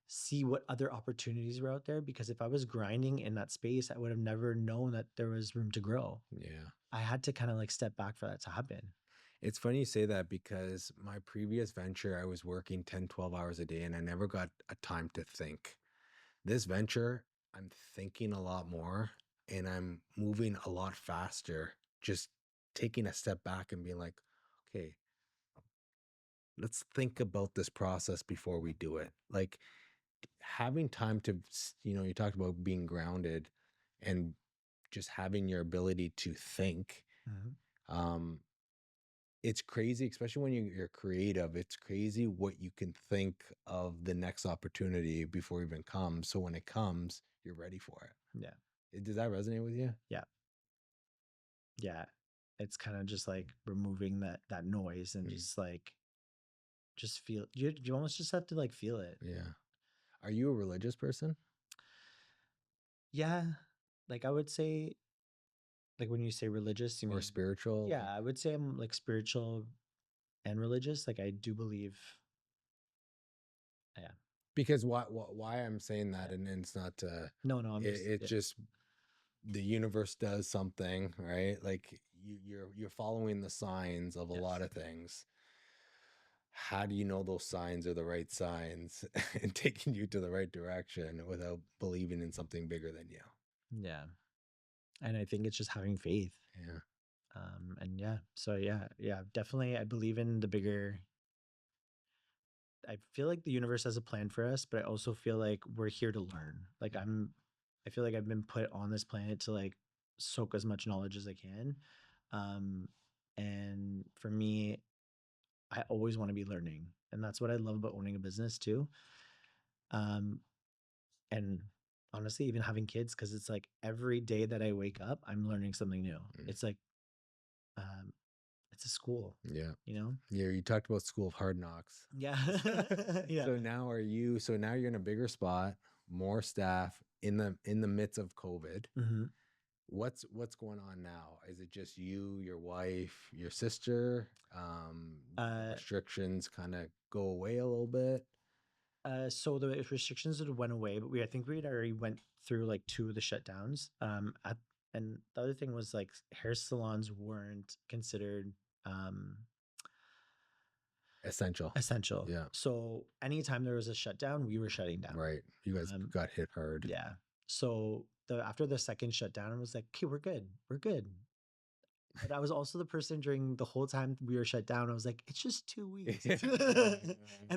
B: see what other opportunities were out there, because if I was grinding in that space, I would have never known that there was room to grow.
A: Yeah.
B: I had to kind of like step back for that to happen.
A: It's funny you say that, because my previous venture, I was working 10, 12 hours a day and I never got a time to think. This venture, I'm thinking a lot more and I'm moving a lot faster, just taking a step back and being like, okay, let's think about this process before we do it. Like having time to, you talked about being grounded and just having your ability to think. It's crazy, especially when you're creative. It's crazy what you can think of the next opportunity before it even comes. So when it comes, you're ready for it.
B: Yeah.
A: Does that resonate with you?
B: Yeah. Yeah. It's kind of just like removing that noise and just feel, you almost just have to like feel it.
A: Yeah. Are you a religious person?
B: Yeah, like I would say, like when you say religious, you
A: or
B: mean,
A: spiritual?
B: yeah, I would say I'm like spiritual and religious. Like I do believe, yeah,
A: Because why I'm saying that,
B: yeah.
A: and it's not to,
B: No, I'm just,
A: it
B: yeah,
A: just, the universe does something, right? Like you're following the signs of a lot
B: yes,
A: of things. How do you know those signs are the right signs and taking you to the right direction without believing in something bigger than you?
B: yeah. And I think it's just having faith.
A: Yeah.
B: And yeah, so yeah, definitely. I believe in the bigger. I feel like the universe has a plan for us, but I also feel like we're here to learn. Like I feel like I've been put on this planet to like soak as much knowledge as I can. Um, and for me, I always want to be learning, and that's what I love about owning a business too. Um, and honestly, even having kids, because it's like every day that I wake up, I'm learning something new.
A: Mm.
B: It's like um, it's a school,
A: Yeah.
B: you know?
A: Yeah. You talked about School of Hard Knocks.
B: Yeah. Yeah.
A: So now you're in a bigger spot, more staff in the midst of COVID.
B: Hmm.
A: What's going on now? Is it just you, your wife, your sister? The
B: Uh,
A: restrictions kind of go away a little bit.
B: so the restrictions had went away, but I think we had already went through like two of the shutdowns. And the other thing was like hair salons weren't considered um,
A: Essential.
B: essential.
A: Yeah.
B: So anytime there was a shutdown, we were shutting down.
A: Right. You guys
B: Um,
A: got hit hard.
B: yeah. So after the second shutdown, I was like, okay, we're good. We're good. But I was also the person during the whole time we were shut down. I was like, it's just 2 weeks. And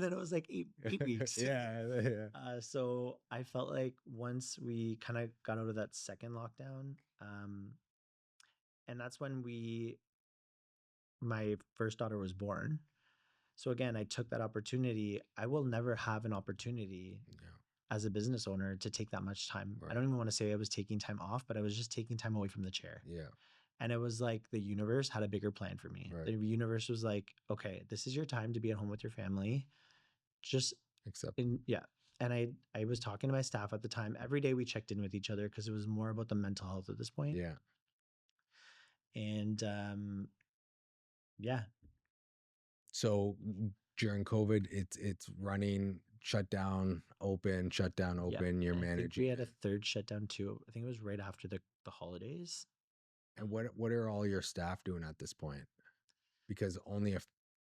B: then it was like eight weeks.
A: Yeah. Yeah.
B: So I felt like once we kind of got out of that second lockdown, and that's when my first daughter was born. So again, I took that opportunity. I will never have an opportunity
A: Yeah.
B: as a business owner to take that much time. I
A: Right.
B: don't even want to say I was taking time off, but I was just taking time away from the chair.
A: Yeah.
B: And it was like the universe had a bigger plan for me.
A: Right.
B: The universe was like, okay, this is your time to be at home with your family. Just
A: Except.
B: yeah. And I was talking to my staff at the time. Every day we checked in with each other because it was more about the mental health at this point.
A: Yeah.
B: And yeah.
A: So during COVID, it's running, shut down, open, shut down,
B: Yeah.
A: open. You're
B: And I think
A: managing.
B: we had a third shutdown too. I think it was right after the holidays.
A: And what are all your staff doing at this point? Because only a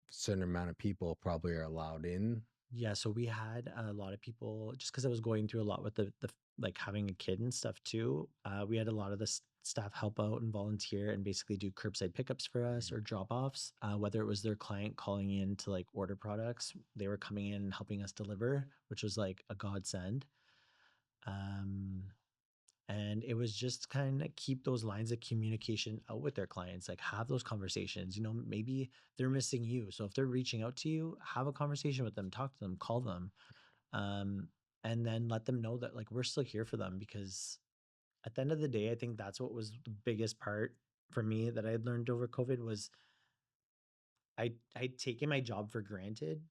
A: certain amount of people probably are allowed in.
B: Yeah, so we had a lot of people just because I was going through a lot with the like having a kid and stuff too. We had a lot of the staff help out and volunteer and basically do curbside pickups for us or drop offs. Whether it was their client calling in to like order products, they were coming in and helping us deliver, which was like a godsend. Um, and it was just kind of keep those lines of communication out with their clients, like have those conversations. Maybe they're missing you. So if they're reaching out to you, have a conversation with them, talk to them, call them, um, and then let them know that like we're still here for them. Because at the end of the day, I think that's what was the biggest part for me that I had learned over COVID was I'd taken my job for granted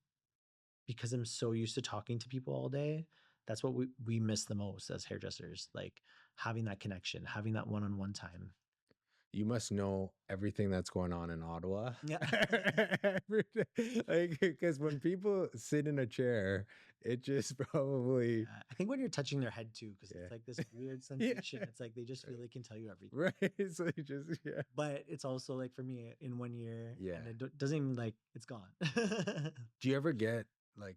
B: because I'm so used to talking to people all day. That's what we miss the most as hairdressers, like having that connection, having that one-on-one time.
A: You must know everything that's going on in Ottawa.
B: Yeah.
A: Like, because when people sit in a chair, it just probably.
B: Yeah. I think when you're touching their head too, because
A: Yeah.
B: it's like this weird sensation.
A: Yeah.
B: It's like they just feel they can tell you everything.
A: Right. So you just, yeah.
B: But it's also like for me in 1 year,
A: Yeah.
B: and it doesn't even like it's gone.
A: Do you ever get like,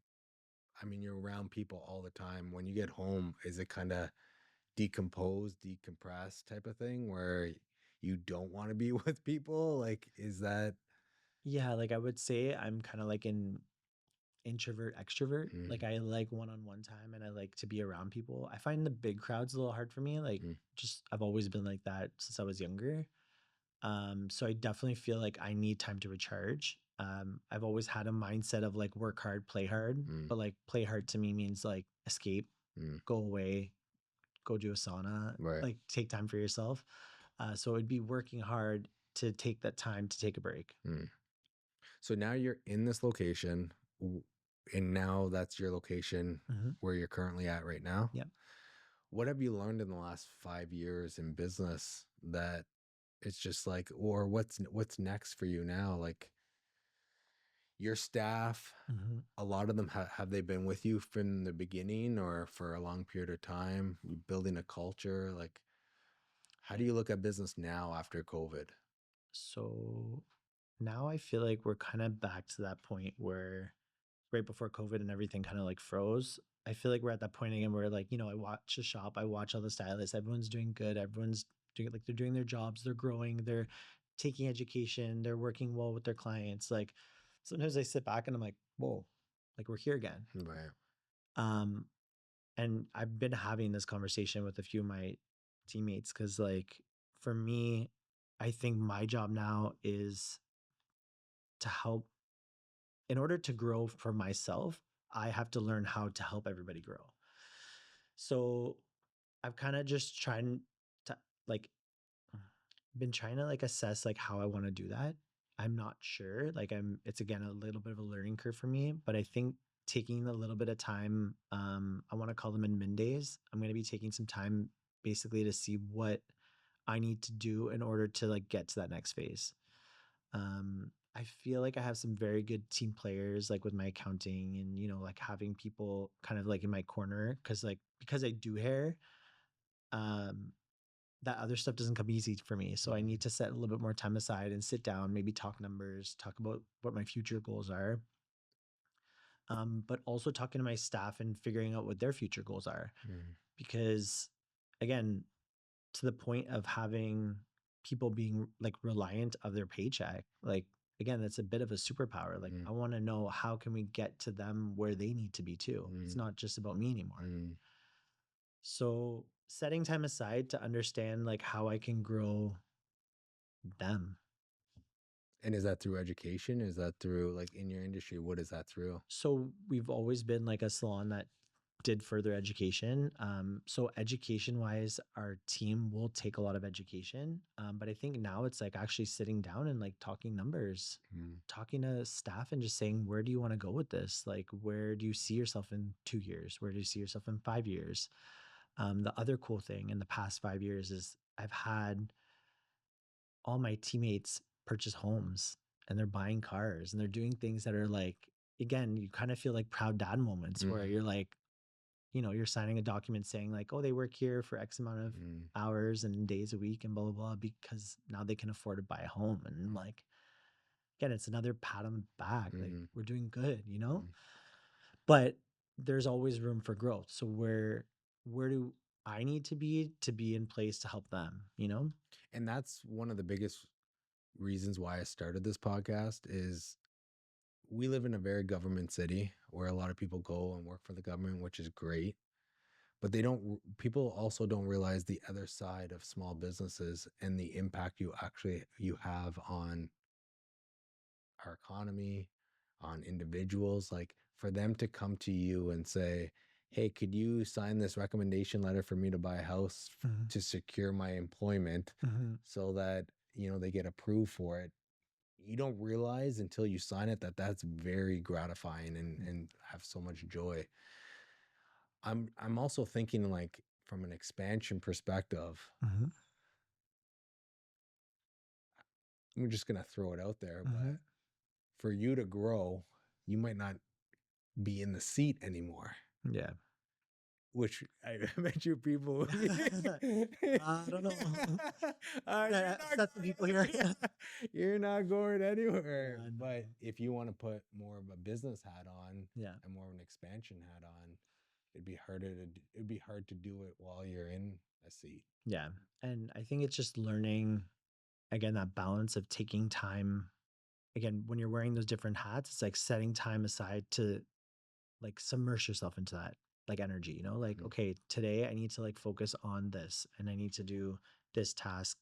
A: I mean, you're around people all the time. When you get home, is it kind of decomposed, decompressed type of thing where you don't want to be with people? Like, is that?
B: Yeah, like I would say I'm kind of like an introvert extrovert.
A: Mm,
B: Like I like one-on-one time and I like to be around people. I find the big crowds a little hard for me. Like
A: mm,
B: just I've always been like that since I was younger. So I definitely feel like I need time to recharge. I've always had a mindset of like work hard, play hard,
A: mm,
B: but like play hard to me means like escape,
A: mm.
B: go away, go do a sauna,
A: Right.
B: like take time for yourself. So it'd be working hard to take that time to take a break.
A: Mm. So now you're in this location, and now that's your location
B: Mhm.
A: where you're currently at right now.
B: Yep.
A: What have you learned in the last 5 years in business that it's just like, or what's next for you now? Like your staff,
B: Mhm.
A: a lot of them have they been with you from the beginning or for a long period of time? You building a culture, like how do you look at business now after COVID?
B: So now I feel like we're kind of back to that point where right before COVID and everything kind of like froze. I feel like we're at that point again where like, I watch the shop, I watch all the stylists, everyone's doing good, everyone's doing like they're doing their jobs, they're growing, they're taking education, they're working well with their clients. Like sometimes I sit back and I'm like, whoa, like we're here again.
A: Right.
B: Um, and I've been having this conversation with a few of my teammates because like for me, I think my job now is to help in order to grow for myself, I have to learn how to help everybody grow. So I've kind of just trying to like been trying to like assess like how I want to do that. I'm not sure. Like it's again a little bit of a learning curve for me, but I think taking a little bit of time, I want to call them admin days. I'm going to be taking some time basically to see what I need to do in order to like get to that next phase. I feel like I have some very good team players, like with my accounting and, like having people kind of like in my corner. Because I do hair, um, that other stuff doesn't come easy for me. So I
A: Mhm.
B: need to set a little bit more time aside and sit down, maybe talk numbers, talk about what my future goals are. But also talking to my staff and figuring out what their future goals are.
A: Mhm.
B: Because again, to the point of having people being like reliant of their paycheck, like again, that's a bit of a superpower. Like
A: Mhm.
B: I want to know how can we get to them where they need to be too. It's
A: Mhm.
B: not just about me anymore.
A: Mhm.
B: So setting time aside to understand like how I can grow them.
A: And is that through education? Is that through like in your industry? What is that through?
B: So we've always been like a salon that did further education. So education wise, our team will take a lot of education. But I think now it's like actually sitting down and like talking numbers,
A: Mhm.
B: talking to staff and just saying, where do you want to go with this? Like, where do you see yourself in 2 years? Where do you see yourself in 5 years? The other cool thing in the past 5 years is I've had all my teammates purchase homes and they're buying cars and they're doing things that are like, again, you kind of feel like proud dad moments where
A: Mhm.
B: you're like, you're signing a document saying like, oh, they work here for X amount of
A: Mhm.
B: hours and days a week and blah, blah, blah, because now they can afford to buy a home. And I'm like, again, it's another pat on the back. Like
A: Mhm.
B: we're doing good.
A: Mhm.
B: But there's always room for growth. So where do I need to be in place to help them?
A: And that's one of the biggest reasons why I started this podcast is we live in a very government city where a lot of people go and work for the government, which is great. But people also don't realize the other side of small businesses and the impact you have on our economy, on individuals. Like for them to come to you and say, hey, could you sign this recommendation letter for me to buy a house
B: Mhm.
A: to secure my employment
B: Mhm.
A: so that, they get approved for it? You don't realize until you sign it that that's very gratifying and have so much joy. I'm also thinking like from an expansion perspective,
B: Mhm.
A: I'm just gonna throw it out there, but
B: Mhm.
A: for you to grow, you might not be in the seat anymore.
B: Yeah.
A: Which I bet you people would be.
B: I don't know.
A: You're
B: I
A: not
B: upset some people here.
A: going, you're not going anywhere.
B: Yeah,
A: But
B: no.
A: if you want to put more of a business hat on
B: Yeah.
A: and more of an expansion hat on, it'd be hard to do it while you're in a seat.
B: Yeah. And I think it's just learning again that balance of taking time. Again, when you're wearing those different hats, it's like setting time aside to like submerge yourself into that like energy, like,
A: Mhm.
B: okay, today I need to like focus on this and I need to do this task.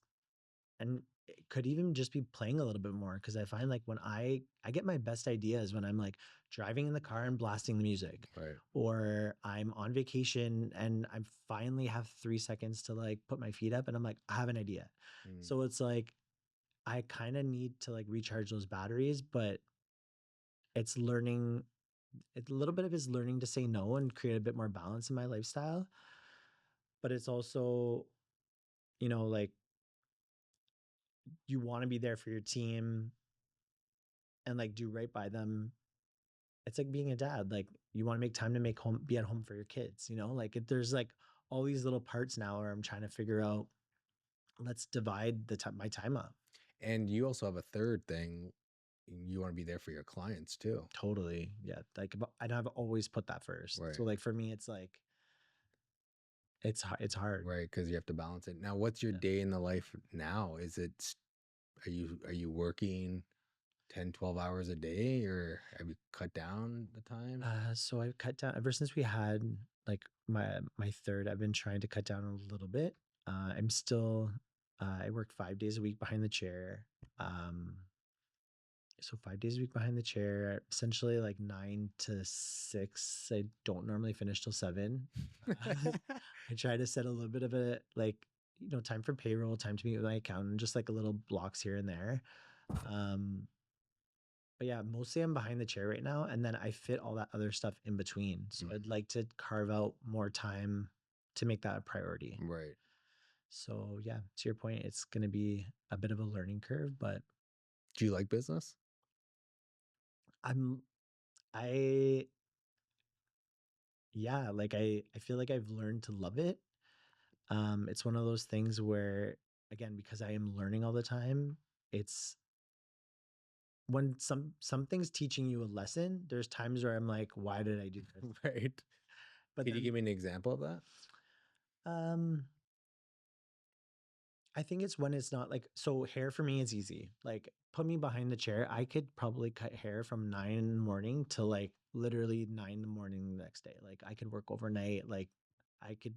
B: And it could even just be playing a little bit more because I find like when I get my best ideas when I'm like driving in the car and blasting the music,
A: Right.
B: or I'm on vacation and I finally have 3 seconds to like put my feet up and I'm like, I have an idea.
A: Mm.
B: So it's like I kind of need to like recharge those batteries, but it's learning a little bit of is learning to say no and create a bit more balance in my lifestyle. but it's also, like you want to be there for your team and like do right by them. It's like being a dad. Like you want to make time to be at home for your kids, like there's like all these little parts now where I'm trying to figure out, let's divide my time up.
A: And you also have a third thing. You want to be there for your clients too.
B: Totally. Yeah. Like, I've always put that first.
A: Right.
B: So like for me, it's like, it's hard.
A: Right. Because you have to balance it. Now, what's your day in the life now? Are you working 10, 12 hours a day, or have you cut down the time?
B: So I've cut down ever since we had like my third. I've been trying to cut down a little bit. I'm still I work 5 days a week behind the chair. So 5 days a week behind the chair, essentially like 9 to 6. I don't normally finish till 7. I try to set a little bit of a like time for payroll, time to meet with my accountant, just like a little blocks here and there. But yeah, mostly I'm behind the chair right now, and then I fit all that other stuff in between. So I'd like to carve out more time to make that a priority.
A: Right.
B: So yeah, to your point, it's going to be a bit of a learning curve, but
A: Do you like business?
B: I yeah, like I feel like I've learned to love it. It's one of those things where, again, because I am learning all the time, it's when something's teaching you a lesson, there's times where I'm like, why did I do this?
A: Right.
B: But
A: Could you give me an example of that?
B: um I think it's when it's not like, so hair for me is easy. Like put me behind the chair. I could probably cut hair from 9 in the morning to like literally 9 in the morning the next day. Like I could work overnight. Like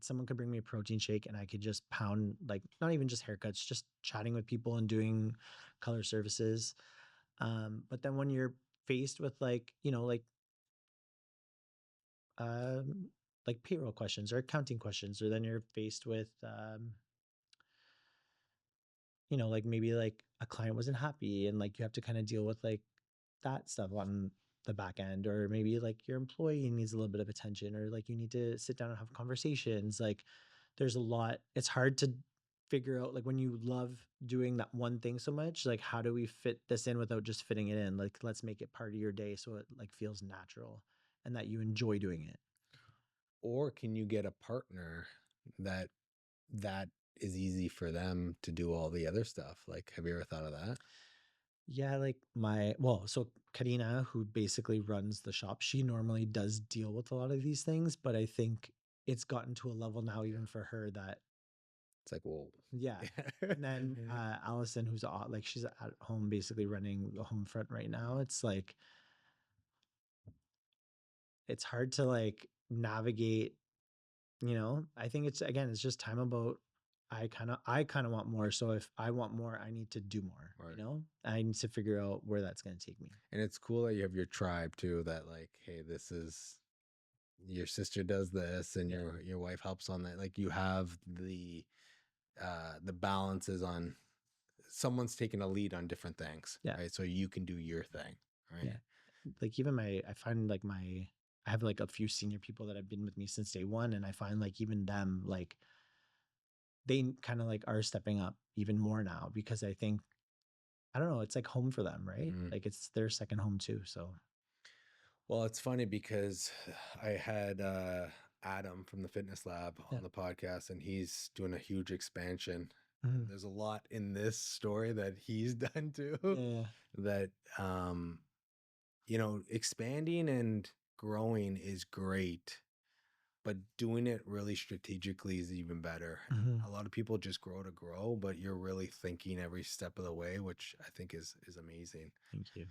B: someone could bring me a protein shake and I could just pound, like not even just haircuts, just chatting with people and doing color services. But then when you're faced with um, like payroll questions or accounting questions, or then you're faced with, like maybe like a client wasn't happy and like you have to kind of deal with like that stuff on the back end, or maybe like your employee needs a little bit of attention, or like you need to sit down and have conversations. Like there's a lot. It's hard to figure out, like when you love doing that one thing so much, like how do we fit this in without just fitting it in? Like let's make it part of your day so it like feels natural and that you enjoy doing it.
A: Or can you get a partner that is easy for them to do all the other stuff? Like, have you ever thought of that?
B: Yeah, like so Karina, who basically runs the shop, she normally does deal with a lot of these things, but I think it's gotten to a level now, even for her, that
A: It's like, well,
B: yeah. And then Allison, who's like she's at home basically running the home front right now. It's like it's hard to like navigate. I think it's just time about. I kind of want more. So if I want more, I need to do more.
A: Right.
B: I need to figure out where that's going to take me.
A: And it's cool that you have your tribe too, that like, hey, this is your sister does this and your wife helps on that. Like you have the balances on someone's taking a lead on different things.
B: Yeah.
A: Right. So you can do your thing. Right.
B: Yeah. Like even I find like I have like a few senior people that have been with me since day one. And I find like even them, like they kind of like are stepping up even more now, because I think, I don't know, it's like home for them, right? Like it's their second home too. So,
A: well, it's funny because I had Adam from the Fitness Lab on the podcast, and he's doing a huge expansion. There's a lot in this story that he's done too.
B: Yeah.
A: That expanding and growing is great, but doing it really strategically is even better. A lot of people just grow to grow, but you're really thinking every step of the way, which I think is amazing.
B: Thank you.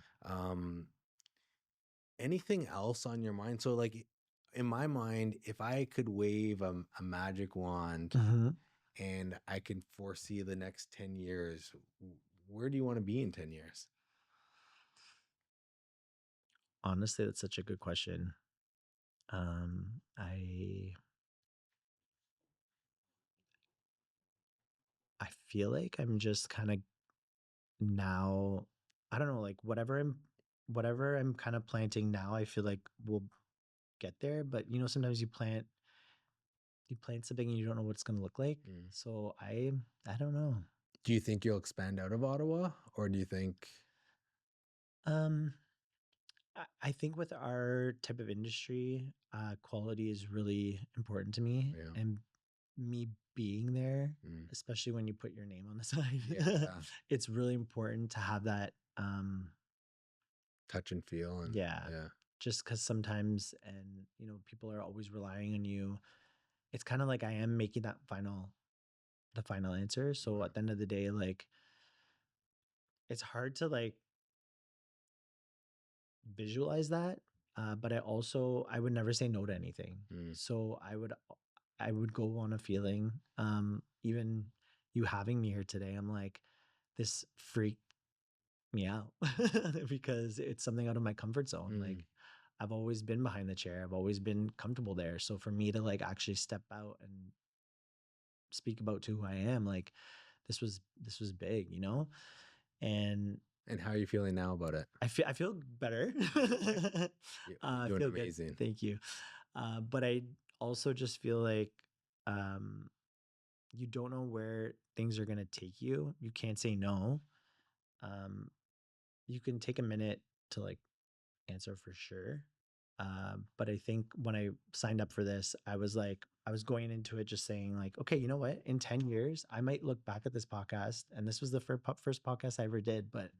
A: Anything else on your mind? So like in my mind, if I could wave a magic wand and I could foresee the next 10 years, where do you want to be in 10 years?
B: Honestly, that's such a good question. I feel like I'm just kind of now, I don't know, like whatever I'm kind of planting now, I feel like we'll get there. But sometimes you plant you plant something and you don't know what it's going to look like.
A: Mm.
B: So I don't know.
A: Do you think you'll expand out of Ottawa, or do you think?
B: Um, I think with our type of industry, quality is really important to me,
A: Yeah.
B: and me being there,
A: Mm.
B: especially when you put your name on the side,
A: Yeah.
B: it's really important to have that.
A: Touch and feel, and
B: Yeah,
A: yeah.
B: just because sometimes, and people are always relying on you. It's kind of like I am making the final answer. So
A: Right.
B: at the end of the day, like it's hard to like visualize that. But I would never say no to anything.
A: Mm.
B: So I would go on a feeling. Even you having me here today, I'm like, this freaked me out because it's something out of my comfort zone. Like
A: Mm.
B: I've always been behind the chair. I've always been comfortable there. So for me to like actually step out and speak about to who I am, like this was big, And
A: And how are you feeling now about it?
B: I feel better.
A: You're
B: I
A: doing
B: feel good.
A: amazing.
B: Thank you. But I also just feel like um, you don't know where things are going to take you. You can't say no. Um, you can take a minute to like answer for sure. But I think when I signed up for this, I was going into it just saying like, okay, you know what? In 10 years, I might look back at this podcast, and this was the first podcast I ever did, but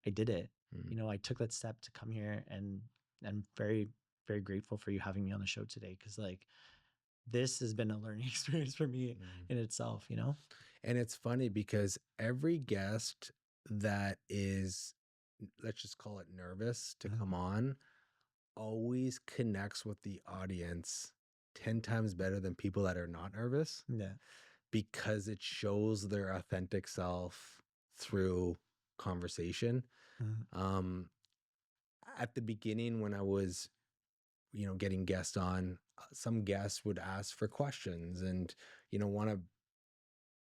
B: I did it.
A: Mm.
B: I took that step to come here, and I'm very, very grateful for you having me on the show today. Cause like this has been a learning experience for me
A: Mm.
B: in itself,
A: And it's funny because every guest that is, let's just call it nervous to come on, always connects with the audience 10 times better than people that are not nervous,
B: Yeah.
A: because it shows their authentic self through conversation. Um, at the beginning, when I was, getting guests on, some guests would ask for questions and, want to,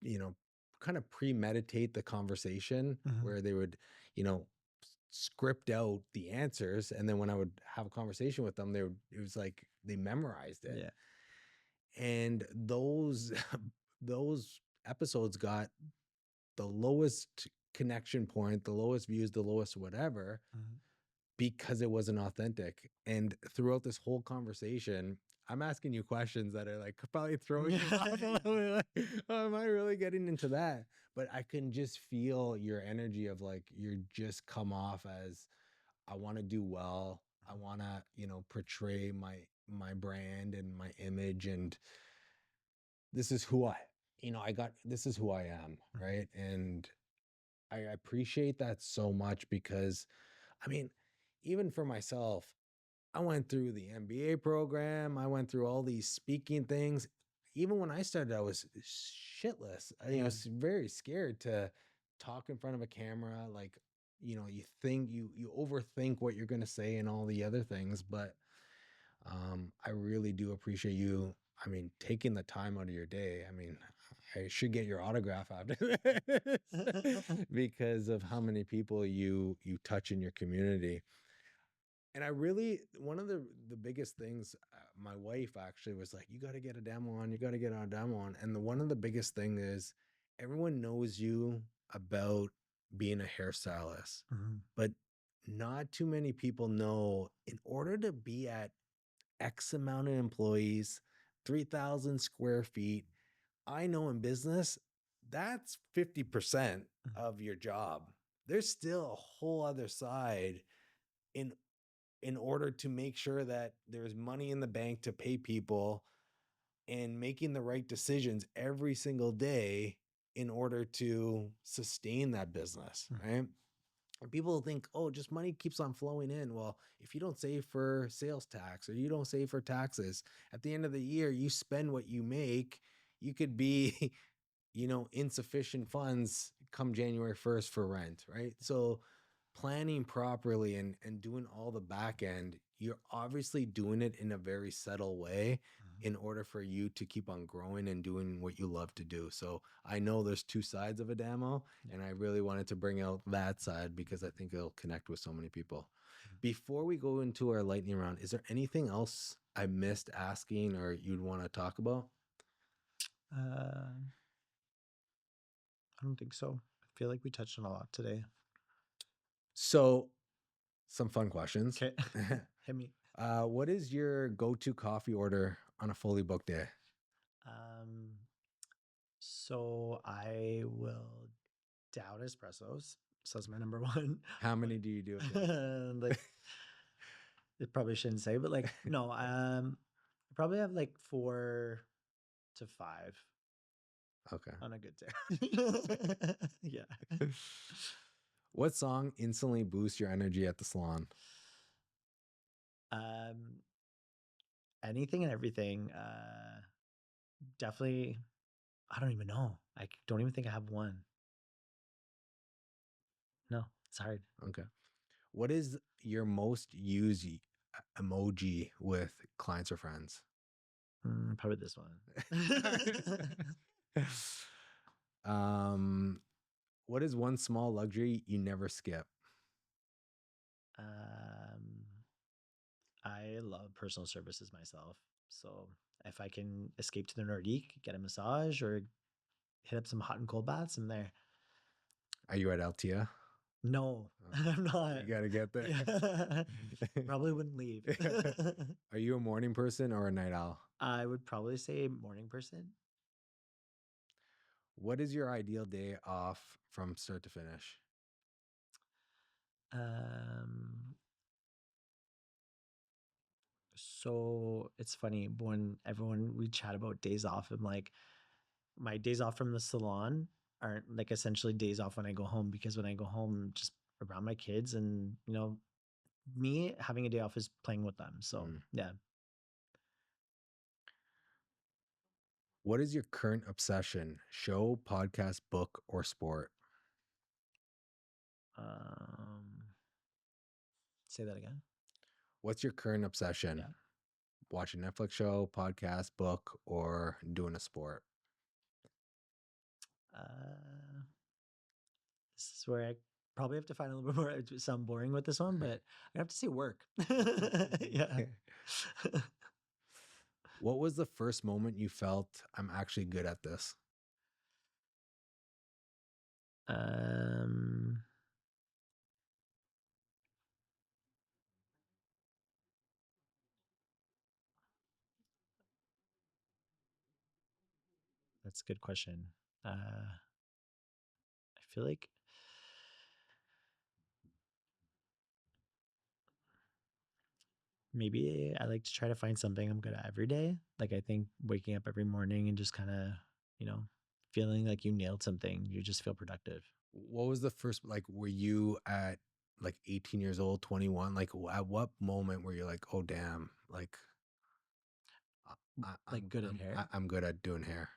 A: you know, kind of premeditate the conversation where they would, you know, script out the answers. And then when I would have a conversation with them, it was like they memorized it.
B: Yeah.
A: And those, those episodes got the lowest connection point, the lowest views, the lowest whatever, because it wasn't authentic. And throughout this whole conversation, I'm asking you questions that are like probably throwing you off a little bit. Like, oh, am I really getting into that? But I can just feel your energy of like, you're just come off as, I want to do well. I want to, portray my brand and my image, and this is who this is who I am, right? And I appreciate that so much because, I mean, even for myself, I went through the MBA program. I went through all these speaking things. Even when I started, I was shitless. I was very scared to talk in front of a camera. Like, you think you overthink what you're going to say and all the other things. But I really do appreciate you. I mean, taking the time out of your day. I mean, I should get your autograph after this because of how many people you touch in your community. And I really, one of the biggest things, my wife actually was like, you got to get Adamo on, you got to get Adamo on. And one of the biggest thing is everyone knows you about being a hairstylist, but not too many people know, in order to be at X amount of employees, 3,000 square feet, I know in business, that's 50% of your job. There's still a whole other side in order to make sure that there's money in the bank to pay people and making the right decisions every single day in order to sustain that business, right? And people think, oh, just money keeps on flowing in. Well, if you don't save for sales tax or you don't save for taxes, at the end of the year, you spend what you make. You could be, insufficient funds come January 1st for rent, right? So planning properly and doing all the back end, you're obviously doing it in a very subtle way in order for you to keep on growing and doing what you love to do. So I know there's two sides of Adamo, and I really wanted to bring out that side because I think it'll connect with so many people. Before we go into our lightning round, is there anything else I missed asking or you'd want to talk about?
B: Uh, I don't think so. I feel like we touched on a lot today.
A: So, some fun questions.
B: Okay. Hit me.
A: What is your go-to coffee order on a fully booked day?
B: So I will down espressos. So that's my number one.
A: How many do you do a day?
B: Like, it probably shouldn't say, but like, no, I probably have like 4 to 5
A: Okay.
B: on a good day. Yeah.
A: What song instantly boosts your energy at the salon?
B: Anything and everything. Definitely. I don't even know. I don't even think I have one. No, it's hard.
A: Okay. What is your most used emoji with clients or friends?
B: Probably this one.
A: What is one small luxury you never skip?
B: I love personal services myself. So if I can escape to the Nordique, get a massage, or hit up some hot and cold baths, I'm there.
A: Are you at Altia?
B: No, I'm not.
A: You gotta get there.
B: Yeah. Probably wouldn't leave.
A: Are you a morning person or a night owl?
B: I would probably say morning person.
A: What is your ideal day off from start to finish?
B: So it's funny when we chat about days off, I'm like, my days off from the salon aren't like essentially days off when I go home, because when I go home, I'm just around my kids, and me having a day off is playing with them. So yeah.
A: What is your current obsession? Show, podcast, book, or sport?
B: Say that again.
A: What's your current obsession?
B: Yeah.
A: Watch a Netflix show, podcast, book, or doing a sport?
B: This is where I probably have to find a little bit more. It sound boring with this one, but I have to say work. Yeah.
A: What was the first moment you felt I'm actually good at this?
B: That's a good question. I feel like maybe I like to try to find something I'm good at every day. Like, I think waking up every morning and just kind of, feeling like you nailed something, you just feel productive.
A: What was the first, like, were you at like 18 years old, 21? Like, at what moment were you like, oh, damn, like,
B: Good at hair?
A: I'm good at doing hair?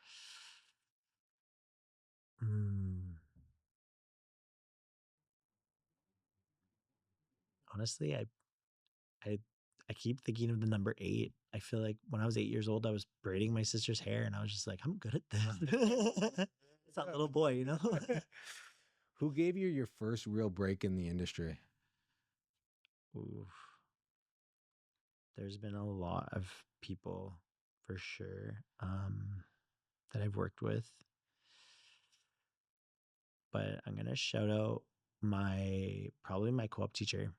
B: Honestly, I keep thinking of the number 8. I feel like when I was 8 years old, I was braiding my sister's hair, and I was just like, I'm good at this. It's that little boy,
A: Who gave you your first real break in the industry?
B: Oof. There's been a lot of people for sure that I've worked with. But I'm going to shout out probably my co-op teacher.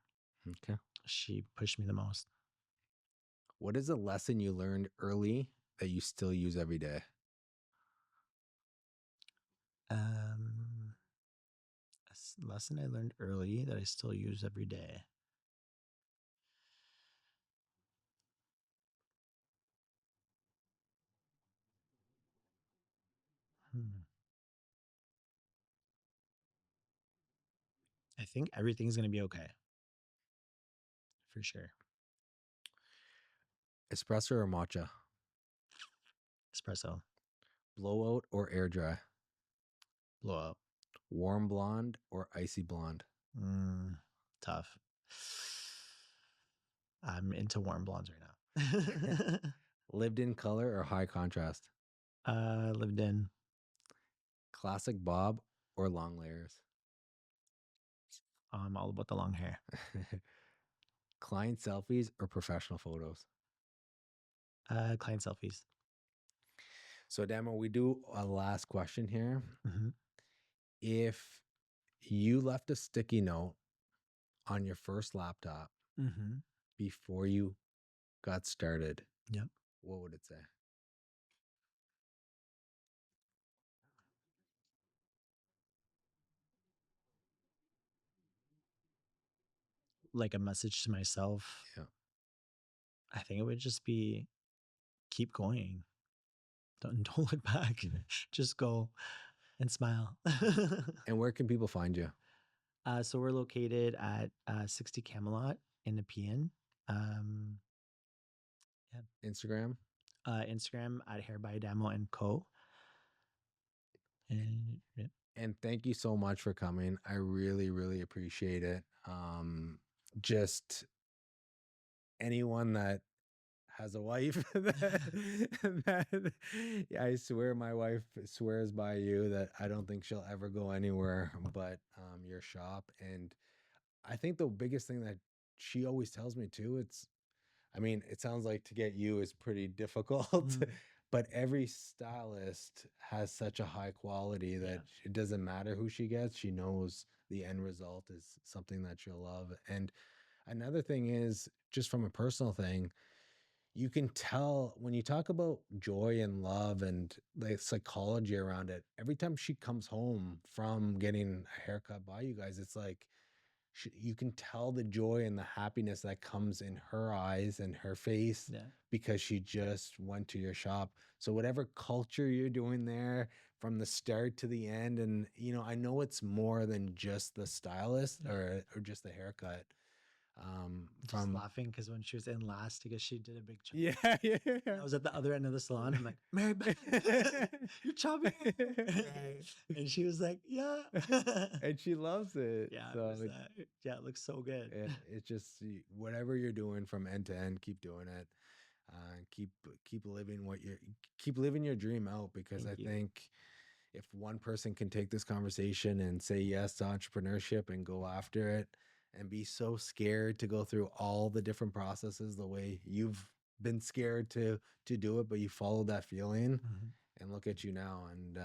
A: Okay.
B: She pushed me the most.
A: What is a lesson you learned early that you still use every day?
B: A lesson I learned early that I still use every day. I think everything's going to be okay. For sure.
A: Espresso or matcha?
B: Espresso.
A: Blowout or air dry?
B: Blowout.
A: Warm blonde or icy blonde?
B: Tough. I'm into warm blondes right now.
A: Lived in color or high contrast?
B: Lived in.
A: Classic bob or long layers?
B: I'm all about the long hair.
A: Client selfies or professional photos?
B: Client selfies.
A: So, Adamo, we do a last question here.
B: Mm-hmm.
A: If you left a sticky note on your first laptop
B: Mm-hmm.
A: before you got started,
B: Yep.
A: what would it say?
B: Like a message to myself.
A: Yeah.
B: I think it would just be keep going. Don't look back. Just go and smile.
A: And where can people find you?
B: So we're located at 60 Camelot in Nepean. Um,
A: Instagram?
B: Instagram at Hair by Adamo and Co. And yeah.
A: And thank you so much for coming. I really, really appreciate it. Just anyone that has a wife that I swear my wife swears by you that I don't think she'll ever go anywhere but your shop. And I think the biggest thing that she always tells me too, I mean, it sounds like to get you is pretty difficult, but every stylist has such a high quality that it doesn't matter who she gets. She knows the end result is something that she'll love. And another thing is, just from a personal thing, you can tell when you talk about joy and love and the psychology around it, every time she comes home from getting a haircut by you guys, it's like you can tell the joy and the happiness that comes in her eyes and her face because she just went to your shop. So whatever culture you're doing there from the start to the end, and I know it's more than just the stylist or just the haircut.
B: Just laughing because when she was in last, because she did a big chop.
A: Yeah.
B: I was at the other end of the salon. I'm like, Mary Beth, you're chopping. And she was like, yeah.
A: And she loves it.
B: Yeah,
A: So
B: it looks so good.
A: It's just whatever you're doing from end to end, keep doing it. Keep living your dream out, because I think if one person can take this conversation and say yes to entrepreneurship and go after it and be so scared to go through all the different processes the way you've been scared to do it, but you followed that feeling, and look at you now. And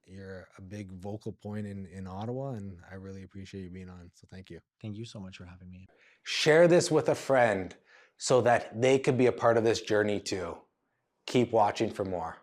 A: you're a big vocal point in Ottawa, and I really appreciate you being on. So thank you.
B: Thank you so much for having me.
D: Share this with a friend so that they could be a part of this journey too. Keep watching for more.